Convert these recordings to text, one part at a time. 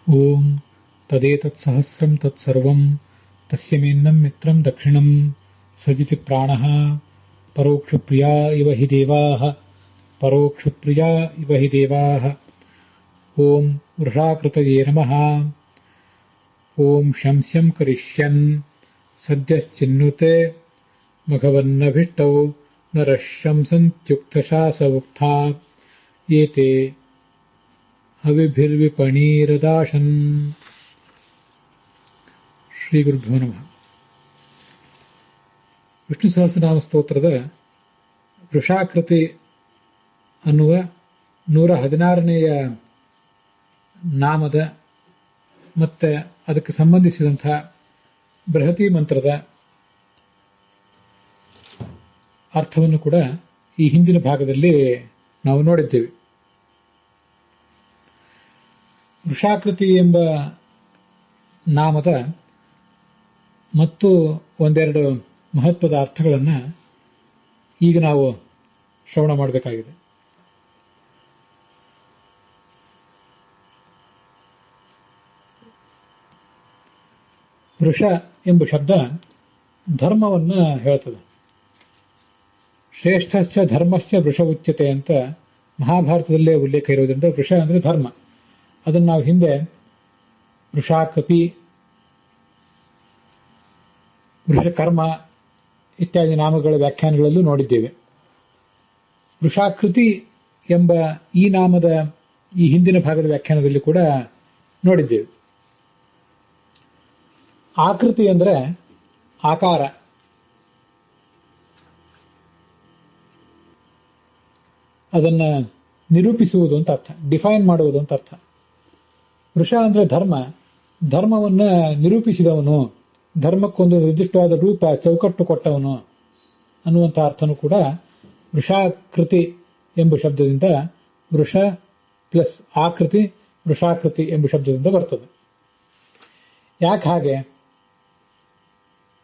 ಓಂ ತದೇತತ್ಸಹಸ್ರಂ ತತ್ಸರ್ವಂ ತಸ್ಯಮೇನ್ನಂ ಮಿತ್ರಂ ದಕ್ಷಿಣಂ ಸಜಿತಿ ಪ್ರಾಣಃ ಪರೋಕ್ಷಪ್ರಿಯಾ ಇವ ಹಿ ದೇವಾಃ ಪರೋಕ್ಷಪ್ರಿಯಾ ಇವ ಹಿ ದೇವಾಃ. ಓಂ ವೃಷಾಕೃತಯೇ ನಮಃ. ಓಂ ಶಂಸ್ಯಂ ಕರಿಷ್ಯನ್ ಸದ್ಯಶ್ಚಿನ್ನುತೆ ಮಘವನ್ನಭಿಷ್ಟೌ ನರಃ ಶಂಸಂತ್ಯುಕ್ತಶಾಸವುಕ್ತಾ ಏತೆ ಹವಿಭಿರ್ವಿಪಣೀರದಾಶನ್. ಶ್ರೀ ಗುರುಭ್ಯೋ ನಮಃ. ವಿಷ್ಣು ಸಹಸ್ರನಾಮ ಸ್ತೋತ್ರದ ವೃಷಾಕೃತಿ ಅನ್ನುವ 116ನೇಯ ನಾಮದ ಮತ್ತೆ ಅದಕ್ಕೆ ಸಂಬಂಧಿಸಿದಂತಹ ಬೃಹತಿ ಮಂತ್ರದ ಅರ್ಥವನ್ನು ಕೂಡ ಈ ಹಿಂದಿನ ಭಾಗದಲ್ಲಿ ನಾವು ನೋಡಿದ್ದೇವೆ. ವೃಷಾಕೃತಿ ಎಂಬ ನಾಮದ ಮತ್ತು ಒಂದೆರಡು ಮಹತ್ವದ ಅರ್ಥಗಳನ್ನು ಈಗ ನಾವು ಶ್ರವಣ ಮಾಡಬೇಕಾಗಿದೆ. ವೃಷ ಎಂಬ ಶಬ್ದ ಧರ್ಮವನ್ನು ಹೇಳ್ತದೆ. ಶ್ರೇಷ್ಠಶ್ಚ ಧರ್ಮಶ್ಚ ವೃಷ ಉಚ್ಯತೆ ಅಂತ ಮಹಾಭಾರತದಲ್ಲೇ ಉಲ್ಲೇಖ ಇರೋದ್ರಿಂದ ವೃಷ ಅಂದರೆ ಧರ್ಮ. ಅದನ್ನು ನಾವು ಹಿಂದೆ ವೃಷಾಕಪಿ, ವೃಷಕರ್ಮ ಇತ್ಯಾದಿ ನಾಮಗಳ ವ್ಯಾಖ್ಯಾನಗಳಲ್ಲೂ ನೋಡಿದ್ದೇವೆ. ವೃಷಾಕೃತಿ ಎಂಬ ಈ ನಾಮದ ಈ ಹಿಂದಿನ ಭಾಗದ ವ್ಯಾಖ್ಯಾನದಲ್ಲಿ ಕೂಡ ನೋಡಿದ್ದೇವೆ. ಆಕೃತಿ ಅಂದರೆ ಆಕಾರ, ಅದನ್ನ ನಿರೂಪಿಸುವುದು ಅಂತ ಅರ್ಥ, ಡಿಫೈನ್ ಮಾಡುವುದು ಅಂತ ಅರ್ಥ. ವೃಷ ಅಂದ್ರೆ ಧರ್ಮ, ಧರ್ಮವನ್ನ ನಿರೂಪಿಸಿದವನು, ಧರ್ಮಕ್ಕೊಂದು ನಿರ್ದಿಷ್ಟವಾದ ರೂಪ ಚೌಕಟ್ಟು ಕೊಟ್ಟವನು ಅನ್ನುವಂಥ ಅರ್ಥನೂ ಕೂಡ ವೃಷಾಕೃತಿ ಎಂಬ ಶಬ್ದದಿಂದ, ವೃಷ ಪ್ಲಸ್ ಆಕೃತಿ ವೃಷಾಕೃತಿ ಎಂಬ ಶಬ್ದದಿಂದ ಬರ್ತದೆ. ಯಾಕೆ ಹಾಗೆ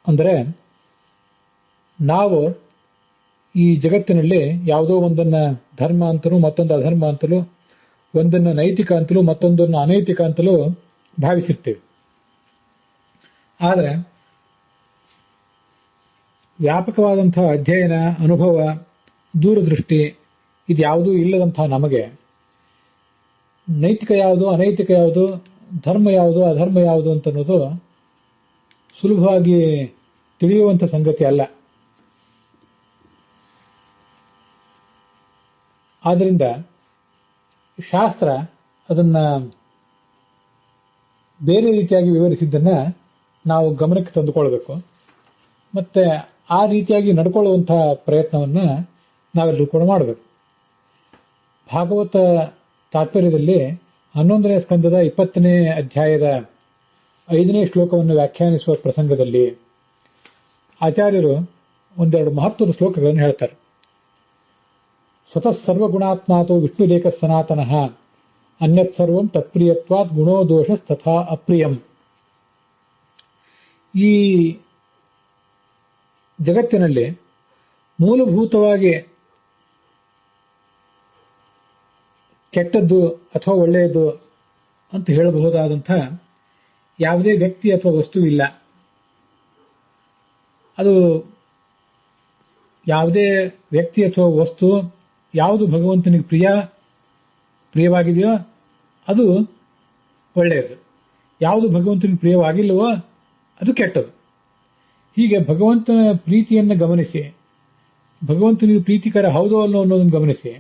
ಅಂದರೆ, ನಾವು ಈ ಜಗತ್ತಿನಲ್ಲಿ ಯಾವುದೋ ಒಂದನ್ನ ಧರ್ಮ ಅಂತಲೂ ಮತ್ತೊಂದು ಅಧರ್ಮ ಅಂತಲೂ, ಒಂದನ್ನು ನೈತಿಕ ಅಂತಲೂ ಮತ್ತೊಂದನ್ನು ಅನೈತಿಕ ಅಂತಲೂ ಭಾವಿಸಿರ್ತೇವೆ. ಆದರೆ ವ್ಯಾಪಕವಾದಂತಹ ಅಧ್ಯಯನ, ಅನುಭವ, ದೂರದೃಷ್ಟಿ ಇದ್ಯಾವುದೂ ಇಲ್ಲದಂತಹ ನಮಗೆ ನೈತಿಕ ಯಾವುದು, ಅನೈತಿಕ ಯಾವುದು, ಧರ್ಮ ಯಾವುದು, ಅಧರ್ಮ ಯಾವುದು ಅಂತನ್ನೋದು ಸುಲಭವಾಗಿ ತಿಳಿಯುವಂಥ ಸಂಗತಿ ಅಲ್ಲ. ಆದ್ದರಿಂದ ಶಾಸ್ತ್ರ ಅದನ್ನ ಬೇರೆ ರೀತಿಯಾಗಿ ವಿವರಿಸಿದ್ದನ್ನ ನಾವು ಗಮನಕ್ಕೆ ತಂದುಕೊಳ್ಬೇಕು. ಮತ್ತೆ ಆ ರೀತಿಯಾಗಿ ನಡ್ಕೊಳ್ಳುವಂತಹ ಪ್ರಯತ್ನವನ್ನ ನಾವೆಲ್ಲರೂ ಕೂಡ ಮಾಡಬೇಕು. ಭಾಗವತ ತಾತ್ಪರ್ಯದಲ್ಲಿ 11ನೇ ಸ್ಕಂದದ 20ನೇ ಅಧ್ಯಾಯದ 5ನೇ ಶ್ಲೋಕವನ್ನು ವ್ಯಾಖ್ಯಾನಿಸುವ ಪ್ರಸಂಗದಲ್ಲಿ ಆಚಾರ್ಯರು ಒಂದೆರಡು ಮಹತ್ವದ ಶ್ಲೋಕಗಳನ್ನು ಹೇಳ್ತಾರೆ. ಸ್ವತಃ ಸರ್ವಗುಣಾತ್ಮಾತೋ ವಿಷ್ಣುರೇಕ ಸನಾತನಃ ಅನ್ಯತ್ ಸರ್ವಂ ತತ್ಪ್ರಿಯತ್ವಾತ್ ಗುಣೋ ದೋಷಸ್ ತಥಾ ಅಪ್ರಿಯಂ. ಈ ಜಗತ್ತಿನಲ್ಲಿ ಮೂಲಭೂತವಾಗಿ ಕೆಟ್ಟದ್ದು ಅಥವಾ ಒಳ್ಳೆಯದು ಅಂತ ಹೇಳಬಹುದಾದಂಥ ಯಾವುದೇ ವ್ಯಕ್ತಿ ಅಥವಾ ವಸ್ತು ಇಲ್ಲ. ಅದು ಯಾವುದೇ ವ್ಯಕ್ತಿ ಅಥವಾ ವಸ್ತು ಯಾವುದು ಭಗವಂತನಿಗೆ ಪ್ರಿಯವಾಗಿದೆಯೋ ಅದು ಒಳ್ಳೆಯದು, ಯಾವುದು ಭಗವಂತನಿಗೆ ಪ್ರಿಯವಾಗಿಲ್ಲವೋ ಅದು ಕೆಟ್ಟದು. ಹೀಗೆ ಭಗವಂತನ ಪ್ರೀತಿಯನ್ನು ಗಮನಿಸಿ, ಭಗವಂತನಿಗೆ ಪ್ರೀತಿಕರ ಹೌದೋ ಅಲ್ಲೋ ಅನ್ನೋದನ್ನು ಗಮನಿಸಿ,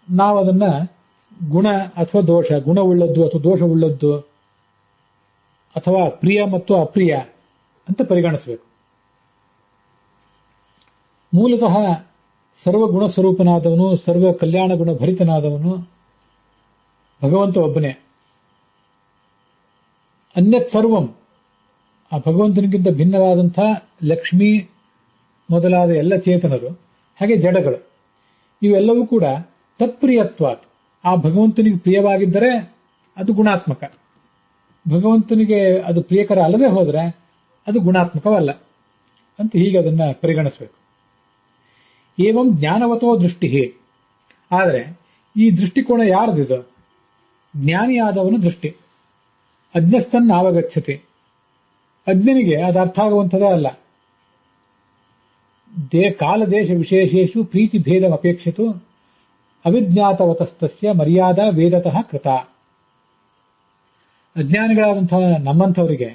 ನಾವು ಅದನ್ನ ಗುಣ ಅಥವಾ ದೋಷ, ಗುಣವುಳ್ಳದ್ದು ಅಥವಾ ದೋಷವುಳ್ಳದ್ದು ಅಥವಾ ಪ್ರಿಯ ಮತ್ತು ಅಪ್ರಿಯ ಅಂತ ಪರಿಗಣಿಸಬೇಕು. ಮೂಲತಃ ಸರ್ವಗುಣ ಸ್ವರೂಪನಾದವನು, ಸರ್ವ ಕಲ್ಯಾಣ ಗುಣ ಭರಿತನಾದವನು ಭಗವಂತ ಒಬ್ಬನೇ. ಅನ್ಯತ್ ಸರ್ವಂ, ಆ ಭಗವಂತನಿಗಿಂತ ಭಿನ್ನವಾದಂಥ ಲಕ್ಷ್ಮಿ ಮೊದಲಾದ ಎಲ್ಲ ಚೇತನರು, ಹಾಗೆ ಜಡಗಳು, ಇವೆಲ್ಲವೂ ಕೂಡ ತತ್ಪ್ರಿಯತ್ವಾತ್, ಆ ಭಗವಂತನಿಗೆ ಪ್ರಿಯವಾಗಿದ್ದರೆ ಅದು ಗುಣಾತ್ಮಕ, ಭಗವಂತನಿಗೆ ಅದು ಪ್ರಿಯಕರ ಅಲ್ಲದೆ ಹೋದರೆ ಅದು ಗುಣಾತ್ಮಕವಲ್ಲ ಅಂತ ಹೀಗೆ ಅದನ್ನ ಪರಿಗಣಿಸಬೇಕು. ಏವಂ ಜ್ಞಾನವತೋ ದೃಷ್ಟಿ. ಆದರೆ ಈ ದೃಷ್ಟಿಕೋನ ಯಾರ್ದಿದು? ಜ್ಞಾನಿಯಾದವನು ದೃಷ್ಟಿ. ಅಜ್ಞಸ್ತನ್ನಾವಗಚ್ಚತಿ. ಅಜ್ಞನಿಗೆ ಅದು ಅರ್ಥ ಆಗುವಂಥದ್ದೇ ಅಲ್ಲ. ಕಾಲ ದೇಶ ವಿಶೇಷೇಷು ಪ್ರೀತಿ ಭೇದಂ ಅಪೇಕ್ಷಿತು ಅವಿಜ್ಞಾತವತಸ್ತಸ್ಯ ಮರ್ಯಾದಾ ವೇದತಃ ಕೃತ. ಅಜ್ಞಾನಿಗಳಾದಂತಹ ನಮ್ಮಂಥವರಿಗೆ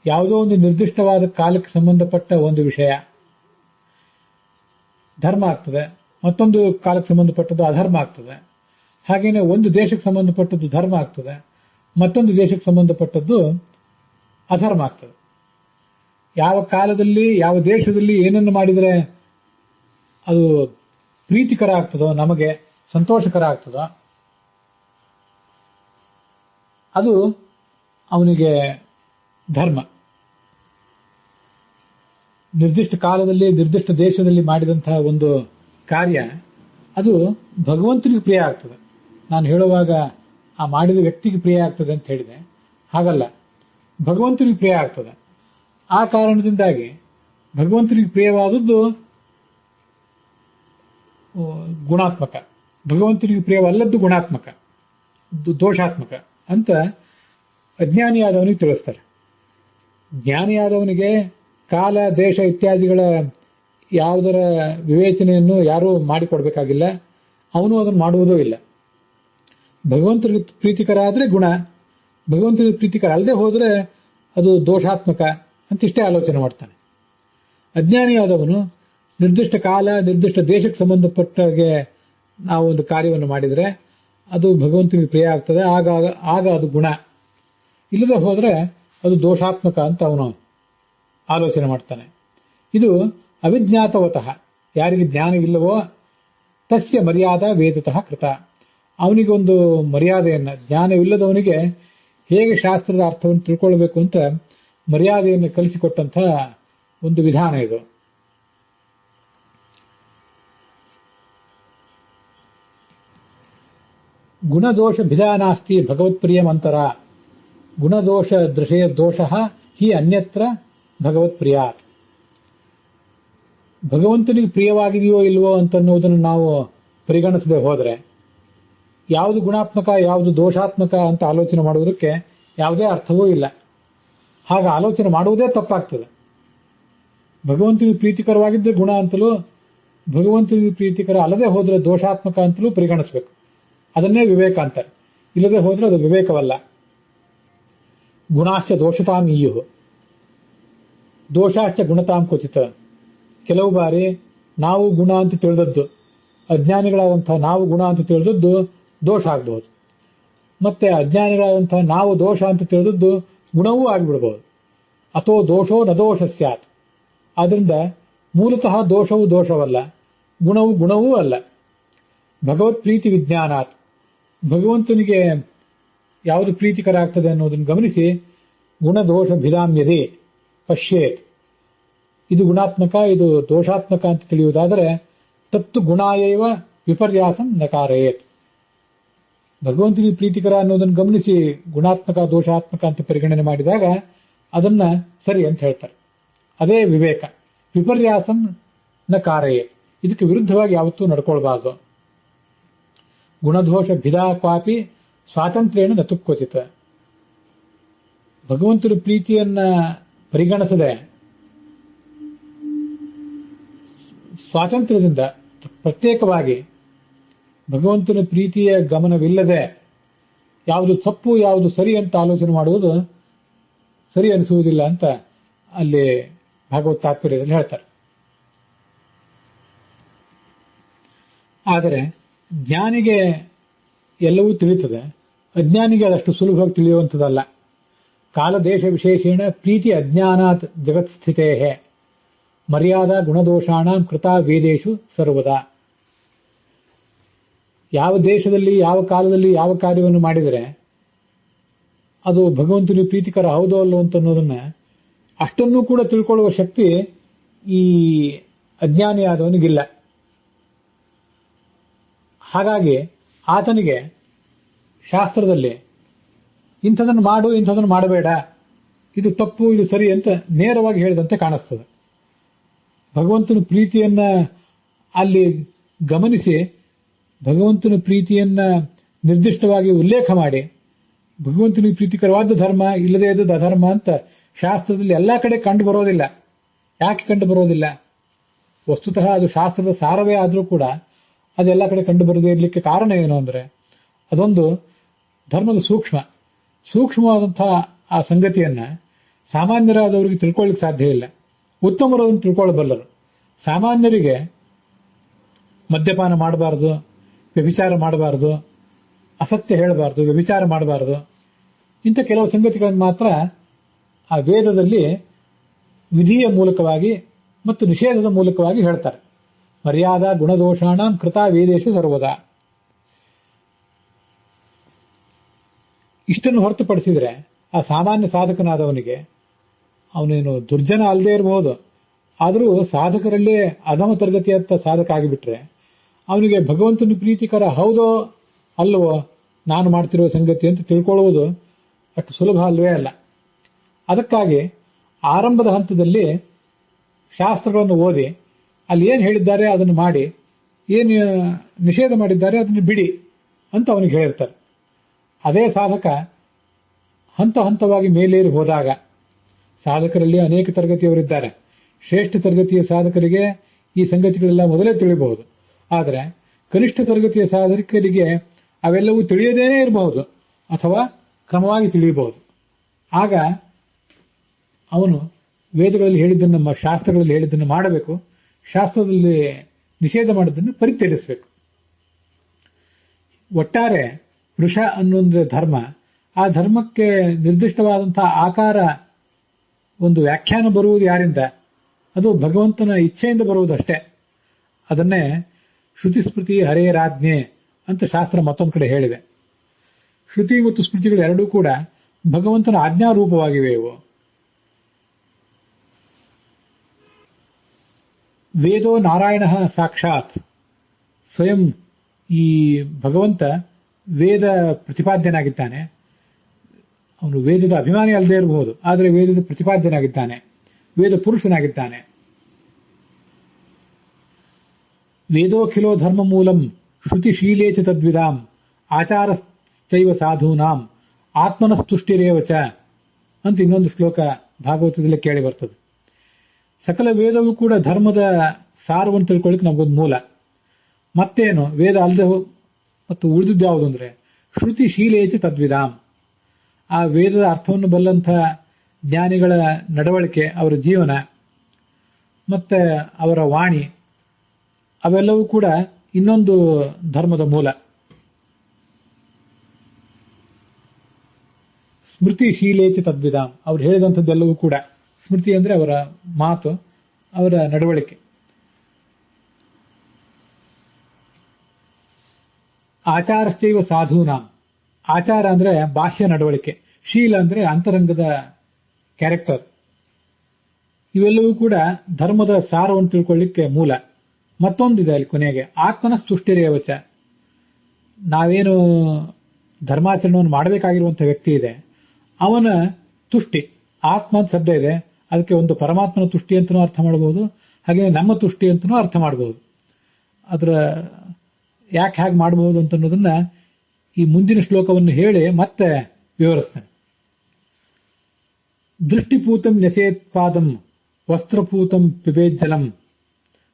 ಯಾವುದೋ ಒಂದು ನಿರ್ದಿಷ್ಟವಾದ ಕಾಲಕ್ಕೆ ಸಂಬಂಧಪಟ್ಟ ಒಂದು ವಿಷಯ ಧರ್ಮ ಆಗ್ತದೆ, ಮತ್ತೊಂದು ಕಾಲಕ್ಕೆ ಸಂಬಂಧಪಟ್ಟದ್ದು ಅಧರ್ಮ ಆಗ್ತದೆ. ಹಾಗೇನೆ ಒಂದು ದೇಶಕ್ಕೆ ಸಂಬಂಧಪಟ್ಟದ್ದು ಧರ್ಮ ಆಗ್ತದೆ, ಮತ್ತೊಂದು ದೇಶಕ್ಕೆ ಸಂಬಂಧಪಟ್ಟದ್ದು ಅಧರ್ಮ ಆಗ್ತದೆ. ಯಾವ ಕಾಲದಲ್ಲಿ ಯಾವ ದೇಶದಲ್ಲಿ ಏನನ್ನು ಮಾಡಿದರೆ ಅದು ಪ್ರೀತಿಕರ ಆಗ್ತದೋ, ನಮಗೆ ಸಂತೋಷಕರ ಆಗ್ತದೋ, ಅದು ಅವನಿಗೆ ಧರ್ಮ. ನಿರ್ದಿಷ್ಟ ಕಾಲದಲ್ಲಿ ನಿರ್ದಿಷ್ಟ ದೇಶದಲ್ಲಿ ಮಾಡಿದಂತಹ ಒಂದು ಕಾರ್ಯ ಅದು ಭಗವಂತನಿಗೆ ಪ್ರಿಯ ಆಗ್ತದೆ. ನಾನು ಹೇಳುವಾಗ ಆ ಮಾಡಿದ ವ್ಯಕ್ತಿಗೆ ಪ್ರಿಯ ಆಗ್ತದೆ ಅಂತ ಹೇಳಿದೆ, ಹಾಗಲ್ಲ, ಭಗವಂತನಿಗೆ ಪ್ರಿಯ ಆಗ್ತದೆ. ಆ ಕಾರಣದಿಂದಾಗಿ ಭಗವಂತನಿಗೆ ಪ್ರಿಯವಾದದ್ದು ಗುಣಾತ್ಮಕ, ಭಗವಂತನಿಗೆ ಪ್ರಿಯವಲ್ಲದ್ದು ಗುಣಾತ್ಮಕ, ದೋಷಾತ್ಮಕ ಅಂತ ಅಜ್ಞಾನಿಯಾದವನಿಗೆ ತಿಳಿಸ್ತಾರೆ. ಜ್ಞಾನಿಯಾದವನಿಗೆ ಕಾಲ ದೇಶ ಇತ್ಯಾದಿಗಳ ಯಾವುದರ ವಿವೇಚನೆಯನ್ನು ಯಾರೂ ಮಾಡಿಕೊಡ್ಬೇಕಾಗಿಲ್ಲ, ಅವನು ಅದನ್ನು ಮಾಡುವುದೂ ಇಲ್ಲ. ಭಗವಂತನಿಗೆ ಪ್ರೀತಿಕರ ಆದರೆ ಗುಣ, ಭಗವಂತನಿಗೆ ಪ್ರೀತಿಕರ ಅಲ್ಲದೆ ಹೋದರೆ ಅದು ದೋಷಾತ್ಮಕ ಅಂತಿಷ್ಟೇ ಆಲೋಚನೆ ಮಾಡ್ತಾನೆ. ಅಜ್ಞಾನಿಯಾದವನು ನಿರ್ದಿಷ್ಟ ಕಾಲ ನಿರ್ದಿಷ್ಟ ದೇಶಕ್ಕೆ ಸಂಬಂಧಪಟ್ಟಾಗೆ ನಾವು ಒಂದು ಕಾರ್ಯವನ್ನು ಮಾಡಿದರೆ ಅದು ಭಗವಂತನಿಗೆ ಪ್ರಿಯ ಆಗ್ತದೆ, ಆಗ ಅದು ಗುಣ. ಇಲ್ಲದೆ ಹೋದರೆ ಅದು ದೋಷಾತ್ಮಕ ಅಂತ ಅವನು ಆಲೋಚನೆ ಮಾಡ್ತಾನೆ. ಇದು ಅವಿಜ್ಞಾತವತಃ, ಯಾರಿಗೆ ಜ್ಞಾನವಿಲ್ಲವೋ ತಸ್ಯ ಮರ್ಯಾದಾ ವೇದತಃ ಕೃತ. ಅವನಿಗೊಂದು ಮರ್ಯಾದೆಯನ್ನು, ಜ್ಞಾನವಿಲ್ಲದವನಿಗೆ ಹೇಗೆ ಶಾಸ್ತ್ರದ ಅರ್ಥವನ್ನು ತಿಳ್ಕೊಳ್ಬೇಕು ಅಂತ ಮರ್ಯಾದೆಯನ್ನು ಕಲಿಸಿಕೊಟ್ಟಂತಹ ಒಂದು ವಿಧಾನ ಇದು. ಗುಣದೋಷ ಭಿದಾನಾಸ್ತಿ ಭಗವತ್ಪ್ರಿಯಮಂತರ. ಗುಣದೋಷ ದೃಶೇ ದೋಷ ಹಿ ಅನ್ಯತ್ರ ಭಗವತ್ಪ್ರಿಯಾತ್. ಭಗವಂತನಿಗೆ ಪ್ರಿಯವಾಗಿದೆಯೋ ಇಲ್ವೋ ಅಂತನ್ನುವುದನ್ನು ನಾವು ಪರಿಗಣಿಸದೆ ಹೋದರೆ ಯಾವುದು ಗುಣಾತ್ಮಕ ಯಾವುದು ದೋಷಾತ್ಮಕ ಅಂತ ಆಲೋಚನೆ ಮಾಡುವುದಕ್ಕೆ ಯಾವುದೇ ಅರ್ಥವೂ ಇಲ್ಲ. ಹಾಗೆ ಆಲೋಚನೆ ಮಾಡುವುದೇ ತಪ್ಪಾಗ್ತದೆ. ಭಗವಂತನಿಗೆ ಪ್ರೀತಿಕರವಾಗಿದ್ದರೆ ಗುಣ ಅಂತಲೂ, ಭಗವಂತನಿಗೆ ಪ್ರೀತಿಕರ ಅಲ್ಲದೆ ಹೋದರೆ ದೋಷಾತ್ಮಕ ಅಂತಲೂ ಪರಿಗಣಿಸಬೇಕು. ಅದನ್ನೇ ವಿವೇಕ ಅಂತಾರೆ. ಇಲ್ಲದೆ ಹೋದರೆ ಅದು ವಿವೇಕವಲ್ಲ. ಗುಣಾಶ್ಚ ದೋಷತಾಂ ಈಯು ದೋಷಾಶ್ಚ ಗುಣತಾಂ ಕ್ವಚಿತ. ಕೆಲವು ಬಾರಿ ನಾವು ಗುಣ ಅಂತ ತಿಳಿದದ್ದು, ಅಜ್ಞಾನಿಗಳಾದಂತಹ ನಾವು ಗುಣ ಅಂತ ತಿಳಿದದ್ದು ದೋಷ ಆಗಬಹುದು. ಮತ್ತೆ ಅಜ್ಞಾನಿಗಳಾದಂತಹ ನಾವು ದೋಷ ಅಂತ ತಿಳಿದದ್ದು ಗುಣವೂ ಆಗಿಬಿಡಬಹುದು. ಅಥೋ ದೋಷೋ ನ ದೋಷ ಸ್ಯಾತ್. ಆದ್ರಿಂದ ಮೂಲತಃ ದೋಷವು ದೋಷವಲ್ಲ, ಗುಣವು ಗುಣವೂ ಅಲ್ಲ. ಭಗವತ್ ಪ್ರೀತಿ ವಿಜ್ಞಾನಾತ್. ಭಗವಂತನಿಗೆ ಯಾವುದು ಪ್ರೀತಿಕರ ಆಗ್ತದೆ ಅನ್ನೋದನ್ನು ಗಮನಿಸಿ ಗುಣದೋಷ ಭಿದಾಮ್ಯದೆ ಪಶ್ಯೇತ್. ಇದು ಗುಣಾತ್ಮಕ ಇದು ದೋಷಾತ್ಮಕ ಅಂತ ತಿಳಿಯುವುದಾದರೆ ತತ್ತು ಗುಣಾಯೈವ ವಿಪರ್ಯಾಸಂ ನಕಾರಯೇತ್. ಭಗವಂತನಿಗೆ ಪ್ರೀತಿಕರ ಅನ್ನೋದನ್ನು ಗಮನಿಸಿ ಗುಣಾತ್ಮಕ ದೋಷಾತ್ಮಕ ಅಂತ ಪರಿಗಣನೆ ಮಾಡಿದಾಗ ಅದನ್ನ ಸರಿ ಅಂತ ಹೇಳ್ತಾರೆ. ಅದೇ ವಿವೇಕ. ವಿಪರ್ಯಾಸಂ ನಕಾರಯೇತ್. ಇದಕ್ಕೆ ವಿರುದ್ಧವಾಗಿ ಯಾವತ್ತೂ ನಡ್ಕೊಳ್ಬಾರ್ದು. ಗುಣದೋಷ ಭಿದಾ ಕ್ವಾಪಿ ಸ್ವಾತಂತ್ರ್ಯೇಣ ನತುಕ್ವಚಿತ. ಭಗವಂತನ ಪ್ರೀತಿಯನ್ನ ಪರಿಗಣಿಸದೆ ಸ್ವಾತಂತ್ರ್ಯದಿಂದ ಪ್ರತ್ಯೇಕವಾಗಿ ಭಗವಂತನ ಪ್ರೀತಿಯ ಗಮನವಿಲ್ಲದೆ ಯಾವುದು ತಪ್ಪು ಯಾವುದು ಸರಿ ಅಂತ ಆಲೋಚನೆ ಮಾಡುವುದು ಸರಿ ಅನಿಸುವುದಿಲ್ಲ ಅಂತ ಅಲ್ಲಿ ಭಾಗವತ್ ತಾತ್ಪರ್ಯದಲ್ಲಿ ಹೇಳ್ತಾರೆ. ಆದರೆ ಜ್ಞಾನಿಗೆ ಎಲ್ಲವೂ ತಿಳಿಯುತ್ತದೆ, ಅಜ್ಞಾನಿಗೆ ಅದಷ್ಟು ಸುಲಭವಾಗಿ ತಿಳಿಯುವಂಥದ್ದಲ್ಲ. ಕಾಲದೇಶ ವಿಶೇಷೇಣ ಪ್ರೀತಿ ಅಜ್ಞಾನಾತ್ ಜಗತ್ಸ್ಥಿತೇ ಮರ್ಯಾದಾ ಗುಣದೋಷಾಣ ಕೃತ ವೇದೇಶು ಸರ್ವದಾ. ಯಾವ ದೇಶದಲ್ಲಿ ಯಾವ ಕಾಲದಲ್ಲಿ ಯಾವ ಕಾರ್ಯವನ್ನು ಮಾಡಿದರೆ ಅದು ಭಗವಂತನಿಗೆ ಪ್ರೀತಿಕರ ಹೌದೋ ಅಲ್ಲೋ ಅಂತ ಅನ್ನೋದನ್ನ ಅಷ್ಟನ್ನೂ ಕೂಡ ತಿಳ್ಕೊಳ್ಳುವ ಶಕ್ತಿ ಈ ಅಜ್ಞಾನಿಯಾದವನಿಗಿಲ್ಲ. ಹಾಗಾಗಿ ಆತನಿಗೆ ಶಾಸ್ತ್ರದಲ್ಲಿ ಇಂಥದನ್ನು ಮಾಡು ಇಂಥದನ್ನು ಮಾಡಬೇಡ, ಇದು ತಪ್ಪು ಇದು ಸರಿ ಅಂತ ನೇರವಾಗಿ ಹೇಳಿದಂತೆ ಕಾಣಿಸ್ತದೆ. ಭಗವಂತನ ಪ್ರೀತಿಯನ್ನ ಅಲ್ಲಿ ಗಮನಿಸಿ ಭಗವಂತನ ಪ್ರೀತಿಯನ್ನ ನಿರ್ದಿಷ್ಟವಾಗಿ ಉಲ್ಲೇಖ ಮಾಡಿ ಭಗವಂತನಿಗೆ ಪ್ರೀತಿಕರವಾದ ಧರ್ಮ, ಇಲ್ಲದೇ ಇದ್ದದ್ದು ಅಧರ್ಮ ಅಂತ ಶಾಸ್ತ್ರದಲ್ಲಿ ಎಲ್ಲಾ ಕಡೆ ಕಂಡು ಬರೋದಿಲ್ಲ. ಯಾಕೆ ಕಂಡು ಬರೋದಿಲ್ಲ? ವಸ್ತುತಃ ಅದು ಶಾಸ್ತ್ರದ ಸಾರವೇ ಆದರೂ ಕೂಡ ಅದೆಲ್ಲ ಕಡೆ ಕಂಡು ಬರದೇ ಇರಲಿಕ್ಕೆ ಕಾರಣ ಏನು ಅಂದ್ರೆ, ಅದೊಂದು ಧರ್ಮದ ಸೂಕ್ಷ್ಮವಾದಂತಹ ಆ ಸಂಗತಿಯನ್ನ ಸಾಮಾನ್ಯರಾದವರಿಗೆ ತಿಳ್ಕೊಳ್ಳಿಕ್ಕೆ ಸಾಧ್ಯ ಇಲ್ಲ. ಉತ್ತಮರು ಅದನ್ನು ತಿಳ್ಕೊಳ್ಳಬಲ್ಲರು. ಸಾಮಾನ್ಯರಿಗೆ ಮದ್ಯಪಾನ ಮಾಡಬಾರದು, ವ್ಯಭಿಚಾರ ಮಾಡಬಾರದು, ಅಸತ್ಯ ಹೇಳಬಾರದು, ವ್ಯಭಿಚಾರ ಮಾಡಬಾರದು, ಇಂಥ ಕೆಲವು ಸಂಗತಿಗಳನ್ನು ಮಾತ್ರ ಆ ವೇದದಲ್ಲಿ ವಿಧಿಯ ಮೂಲಕವಾಗಿ ಮತ್ತು ನಿಷೇಧದ ಮೂಲಕವಾಗಿ ಹೇಳ್ತಾರೆ. ಮರ್ಯಾದಾ ಗುಣದೋಷಾಣ ಕೃತ ವೇದೇಶು ಸರ್ವದಾ. ಇಷ್ಟನ್ನು ಹೊರತುಪಡಿಸಿದ್ರೆ ಆ ಸಾಮಾನ್ಯ ಸಾಧಕನಾದವನಿಗೆ, ಅವನೇನು ದುರ್ಜನ ಅಲ್ಲದೆ ಇರಬಹುದು, ಆದರೂ ಸಾಧಕರಲ್ಲೇ ಅಧಮ ತರಗತಿಯತ್ತ ಸಾಧಕ ಆಗಿಬಿಟ್ರೆ ಅವನಿಗೆ ಭಗವಂತನ ಪ್ರೀತಿಕರ ಹೌದೋ ಅಲ್ಲವೋ ನಾನು ಮಾಡ್ತಿರುವ ಸಂಗತಿ ಅಂತ ತಿಳ್ಕೊಳ್ಳುವುದು ಅಷ್ಟು ಸುಲಭ ಅಲ್ವೇ ಅಲ್ಲ. ಅದಕ್ಕಾಗಿ ಆರಂಭದ ಹಂತದಲ್ಲಿ ಶಾಸ್ತ್ರಗಳನ್ನು ಓದಿ ಅಲ್ಲಿ ಏನು ಹೇಳಿದ್ದಾರೆ ಅದನ್ನು ಮಾಡಿ, ಏನು ನಿಷೇಧ ಮಾಡಿದ್ದಾರೆ ಅದನ್ನು ಬಿಡಿ ಅಂತ ಅವನಿಗೆ ಹೇಳಿರ್ತಾರೆ. ಅದೇ ಸಾಧಕ ಹಂತ ಹಂತವಾಗಿ ಮೇಲೇರಿ ಹೋದಾಗ, ಸಾಧಕರಲ್ಲಿ ಅನೇಕ ತರಗತಿಯವರಿದ್ದಾರೆ. ಶ್ರೇಷ್ಠ ತರಗತಿಯ ಸಾಧಕರಿಗೆ ಈ ಸಂಗತಿಗಳೆಲ್ಲ ಮೊದಲೇ ತಿಳಿಯಬಹುದು. ಆದರೆ ಕನಿಷ್ಠ ತರಗತಿಯ ಸಾಧಕರಿಗೆ ಅವೆಲ್ಲವೂ ತಿಳಿಯದೇನೇ ಇರಬಹುದು ಅಥವಾ ಕ್ರಮವಾಗಿ ತಿಳಿಯಬಹುದು. ಆಗ ಅವನು ವೇದಗಳಲ್ಲಿ ಹೇಳಿದ್ದನ್ನು, ಶಾಸ್ತ್ರಗಳಲ್ಲಿ ಹೇಳಿದ್ದನ್ನು ಮಾಡಬೇಕು, ಶಾಸ್ತ್ರದಲ್ಲಿ ನಿಷೇಧ ಮಾಡಿದ್ದನ್ನು ಪರಿತ್ಯಜಿಸಬೇಕು. ಒಟ್ಟಾರೆ ವೃಷ ಅನ್ನೊಂದು ಧರ್ಮ, ಆ ಧರ್ಮಕ್ಕೆ ನಿರ್ದಿಷ್ಟವಾದಂತಹ ಆಕಾರ, ಒಂದು ವ್ಯಾಖ್ಯಾನ ಬರುವುದು ಯಾರಿಂದ? ಅದು ಭಗವಂತನ ಇಚ್ಛೆಯಿಂದ ಬರುವುದಷ್ಟೇ. ಅದನ್ನೇ ಶ್ರುತಿ ಸ್ಮೃತಿ ಹರೇರಾಜ್ಞೆ ಅಂತ ಶಾಸ್ತ್ರ ಮತ್ತೊಂದು ಕಡೆ ಹೇಳಿದೆ. ಶ್ರುತಿ ಮತ್ತು ಸ್ಮೃತಿಗಳು ಎರಡೂ ಕೂಡ ಭಗವಂತನ ಆಜ್ಞಾರೂಪವಾಗಿವೆ. ಇವು ವೇದೋ ನಾರಾಯಣ ಸಾಕ್ಷಾತ್, ಸ್ವಯಂ ಈ ಭಗವಂತ ವೇದ ಪ್ರತಿಪಾದ್ಯನಾಗಿದ್ದಾನೆ. ಅವನು ವೇದದ ಅಭಿಮಾನಿ ಅಲ್ಲದೆ ಇರಬಹುದು, ಆದರೆ ವೇದದ ಪ್ರತಿಪಾದ್ಯನಾಗಿದ್ದಾನೆ, ವೇದ ಪುರುಷನಾಗಿದ್ದಾನೆ. ವೇದೋಖಿಲೋ ಧರ್ಮ ಮೂಲಂ ಶ್ರುತಿಶೀಲೇಚ ತದ್ವಿದಾಂ ಆಚಾರಶ್ಚೈವ ಸಾಧೂನಾಂ ಆತ್ಮನಸ್ತುಷ್ಟಿರೇವಚ ಅಂತ ಇನ್ನೊಂದು ಶ್ಲೋಕ ಭಾಗವತದಲ್ಲಿ ಕೇಳಿ ಬರ್ತದೆ. ಸಕಲ ವೇದವೂ ಕೂಡ ಧರ್ಮದ ಸಾರವನ್ನು ತಿಳ್ಕೊಳ್ಳಿಕ್ಕೆ ನಮಗೊಂದು ಮೂಲ. ಮತ್ತೇನು ವೇದ ಅಲ್ಲದೆ ಮತ್ತು ಉಳಿದಿದ್ದು ಯಾವುದು ಅಂದ್ರೆ ಶ್ರುತಿ ಶೀಲೇಚ ತದ್ವಿದಾಂ. ಆ ವೇದದ ಅರ್ಥವನ್ನು ಬಲ್ಲಂಥ ಜ್ಞಾನಿಗಳ ನಡವಳಿಕೆ, ಅವರ ಜೀವನ ಮತ್ತೆ ಅವರ ವಾಣಿ, ಅವೆಲ್ಲವೂ ಕೂಡ ಇನ್ನೊಂದು ಧರ್ಮದ ಮೂಲ. ಸ್ಮೃತಿ ಶೀಲೇಚ ತದ್ವಿದಾಂ, ಅವ್ರು ಹೇಳಿದಂಥದ್ದೆಲ್ಲವೂ ಕೂಡ, ಸ್ಮೃತಿ ಅಂದ್ರೆ ಅವರ ಮಾತು, ಅವರ ನಡವಳಿಕೆ. ಆಚಾರಶ್ಚೈವ ಸಾಧೂನಾಂ, ಆಚಾರ ಅಂದ್ರೆ ಬಾಹ್ಯ ನಡವಳಿಕೆ, ಶೀಲ ಅಂದ್ರೆ ಅಂತರಂಗದ ಕ್ಯಾರೆಕ್ಟರ್. ಇವೆಲ್ಲವೂ ಕೂಡ ಧರ್ಮದ ಸಾರವನ್ನು ತಿಳ್ಕೊಳ್ಳಿಕ್ಕೆ ಮೂಲ. ಮತ್ತೊಂದಿದೆ ಅಲ್ಲಿ ಕೊನೆಗೆ, ಆತ್ಮನ ತುಷ್ಟಿರೇವಚ. ನಾವೇನು ಧರ್ಮಾಚರಣೆಯನ್ನು ಮಾಡಬೇಕಾಗಿರುವಂತಹ ವ್ಯಕ್ತಿ ಇದೆ, ಅವನ ತುಷ್ಟಿ, ಆತ್ಮ ಅಂತ ಶಬ್ದ ಇದೆ, ಅದಕ್ಕೆ ಒಂದು ಪರಮಾತ್ಮನ ತುಷ್ಟಿ ಅಂತನೂ ಅರ್ಥ ಮಾಡಬಹುದು, ಹಾಗೆ ನಮ್ಮ ತುಷ್ಟಿ ಅಂತನೂ ಅರ್ಥ ಮಾಡಬಹುದು. ಅದರ ಯಾಕೆ ಹೇಗೆ ಮಾಡಬಹುದು ಅಂತ ಅನ್ನೋದನ್ನ ಈ ಮುಂದಿನ ಶ್ಲೋಕವನ್ನು ಹೇಳಿ ಮತ್ತೆ ವಿವರಿಸ್ತೇನೆ. ದೃಷ್ಟಿಪೂತಂ ನ್ಯಸೇತ್ಪಾದಂ ವಸ್ತ್ರಪೂತಂ ಪಿಬೇಜ್ಜಲಂ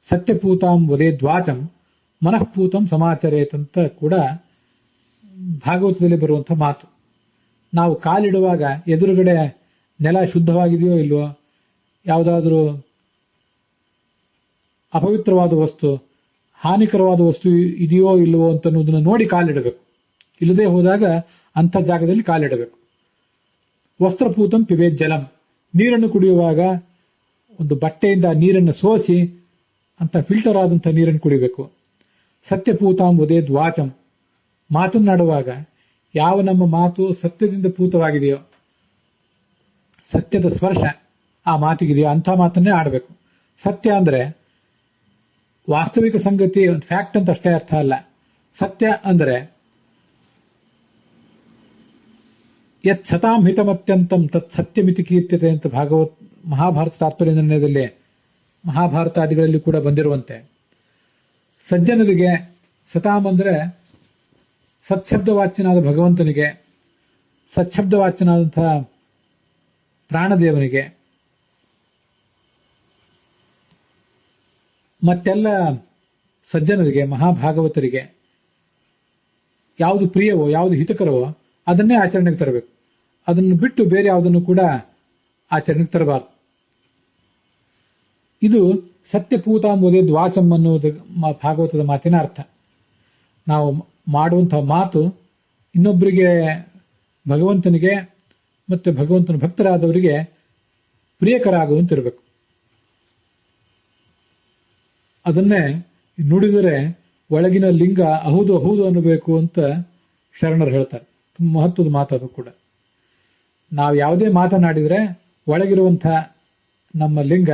ಸತ್ಯಪೂತಾಂ ವದೇದ್ವಾಚಂ ಮನಃಪೂತಂ ಸಮಾಚರೇತ್ ಅಂತ ಕೂಡ ಭಾಗವತದಲ್ಲಿ ಬರುವಂತಹ ಮಾತು. ನಾವು ಕಾಲಿಡುವಾಗ ಎದುರುಗಡೆ ನೆಲ ಶುದ್ಧವಾಗಿದೆಯೋ ಇಲ್ವೋ, ಯಾವುದಾದ್ರೂ ಅಪವಿತ್ರವಾದ ವಸ್ತು, ಹಾನಿಕರವಾದ ವಸ್ತು ಇದೆಯೋ ಇಲ್ಲವೋ ಅಂತ ಅನ್ನೋದನ್ನ ನೋಡಿ ಕಾಲಿಡಬೇಕು. ಇಲ್ಲದೆ ಹೋದಾಗ ಅಂಥ ಜಾಗದಲ್ಲಿ ಕಾಲಿಡಬೇಕು. ವಸ್ತ್ರಪೂತಂ ಪಿಬೇತ್ ಜಲಂ, ನೀರನ್ನು ಕುಡಿಯುವಾಗ ಒಂದು ಬಟ್ಟೆಯಿಂದ ನೀರನ್ನು ಸೋಸಿ ಅಂತ ಫಿಲ್ಟರ್ ಆದಂಥ ನೀರನ್ನು ಕುಡಿಬೇಕು. ಸತ್ಯಪೂತಾಂ ವದೇದ್ ವಾಚಂ, ಮಾತನ್ನಾಡುವಾಗ ಯಾವ ನಮ್ಮ ಮಾತು ಸತ್ಯದಿಂದ ಪೂತವಾಗಿದೆಯೋ, ಸತ್ಯದ ಸ್ಪರ್ಶ ಆ ಮಾತಿಗಿದೆಯೋ ಅಂಥ ಮಾತನ್ನೇ ಆಡಬೇಕು. ಸತ್ಯ ಅಂದ್ರೆ ವಾಸ್ತವಿಕ ಸಂಗತಿ, ಒಂದು ಫ್ಯಾಕ್ಟ್ ಅಂತ ಅಷ್ಟೇ ಅರ್ಥ ಅಲ್ಲ. ಸತ್ಯ ಅಂದ್ರೆ ಯತ್ ಸತಾಂ ಹಿತಮತ್ಯಂತಂ ತತ್ ಸತ್ಯಮಿತಿ ಕೀರ್ತ್ಯತೆ ಅಂತ ಮಹಾಭಾರತ ತಾತ್ಪರ್ಯ ನಿರ್ಣಯದಲ್ಲಿ, ಮಹಾಭಾರತಾದಿಗಳಲ್ಲಿ ಕೂಡ ಬಂದಿರುವಂತೆ, ಸಜ್ಜನರಿಗೆ ಸತಾಂ ಅಂದ್ರೆ ಸತ್ಶಬ್ದವಾಚ್ಯನಾದ ಭಗವಂತನಿಗೆ, ಸತ್ಶಬ್ದವಾಚ್ಯನಾದಂತಹ ಪ್ರಾಣದೇವನಿಗೆ, ಮತ್ತೆಲ್ಲ ಸಜ್ಜನರಿಗೆ, ಮಹಾಭಾಗವತರಿಗೆ ಯಾವುದು ಪ್ರಿಯವೋ, ಯಾವುದು ಹಿತಕರವೋ ಅದನ್ನೇ ಆಚರಣೆಗೆ ತರಬೇಕು. ಅದನ್ನು ಬಿಟ್ಟು ಬೇರೆ ಯಾವುದನ್ನು ಕೂಡ ಆಚರಣೆಗೆ ತರಬಾರದು. ಇದು ಸತ್ಯಪೂತಾಂಬುದೇ ದ್ವಾಚಂ ಅನ್ನುವುದು ಭಾಗವತದ ಮಾತಿನ ಅರ್ಥ. ನಾವು ಮಾಡುವಂತಹ ಮಾತು ಇನ್ನೊಬ್ಬರಿಗೆ, ಭಗವಂತನಿಗೆ ಮತ್ತೆ ಭಗವಂತನ ಭಕ್ತರಾದವರಿಗೆ ಪ್ರಿಯಕರ ಆಗುವಂತಿರಬೇಕು. ಅದನ್ನೇ ನುಡಿದರೆ ಒಳಗಿನ ಲಿಂಗ ಅಹುದು ಅಹುದು ಅನ್ನಬೇಕು ಅಂತ ಶರಣರು ಹೇಳ್ತಾರೆ. ತುಂಬ ಮಹತ್ವದ ಮಾತದು ಕೂಡ. ನಾವು ಯಾವುದೇ ಮಾತನಾಡಿದರೆ ಒಳಗಿರುವಂತಹ ನಮ್ಮ ಲಿಂಗ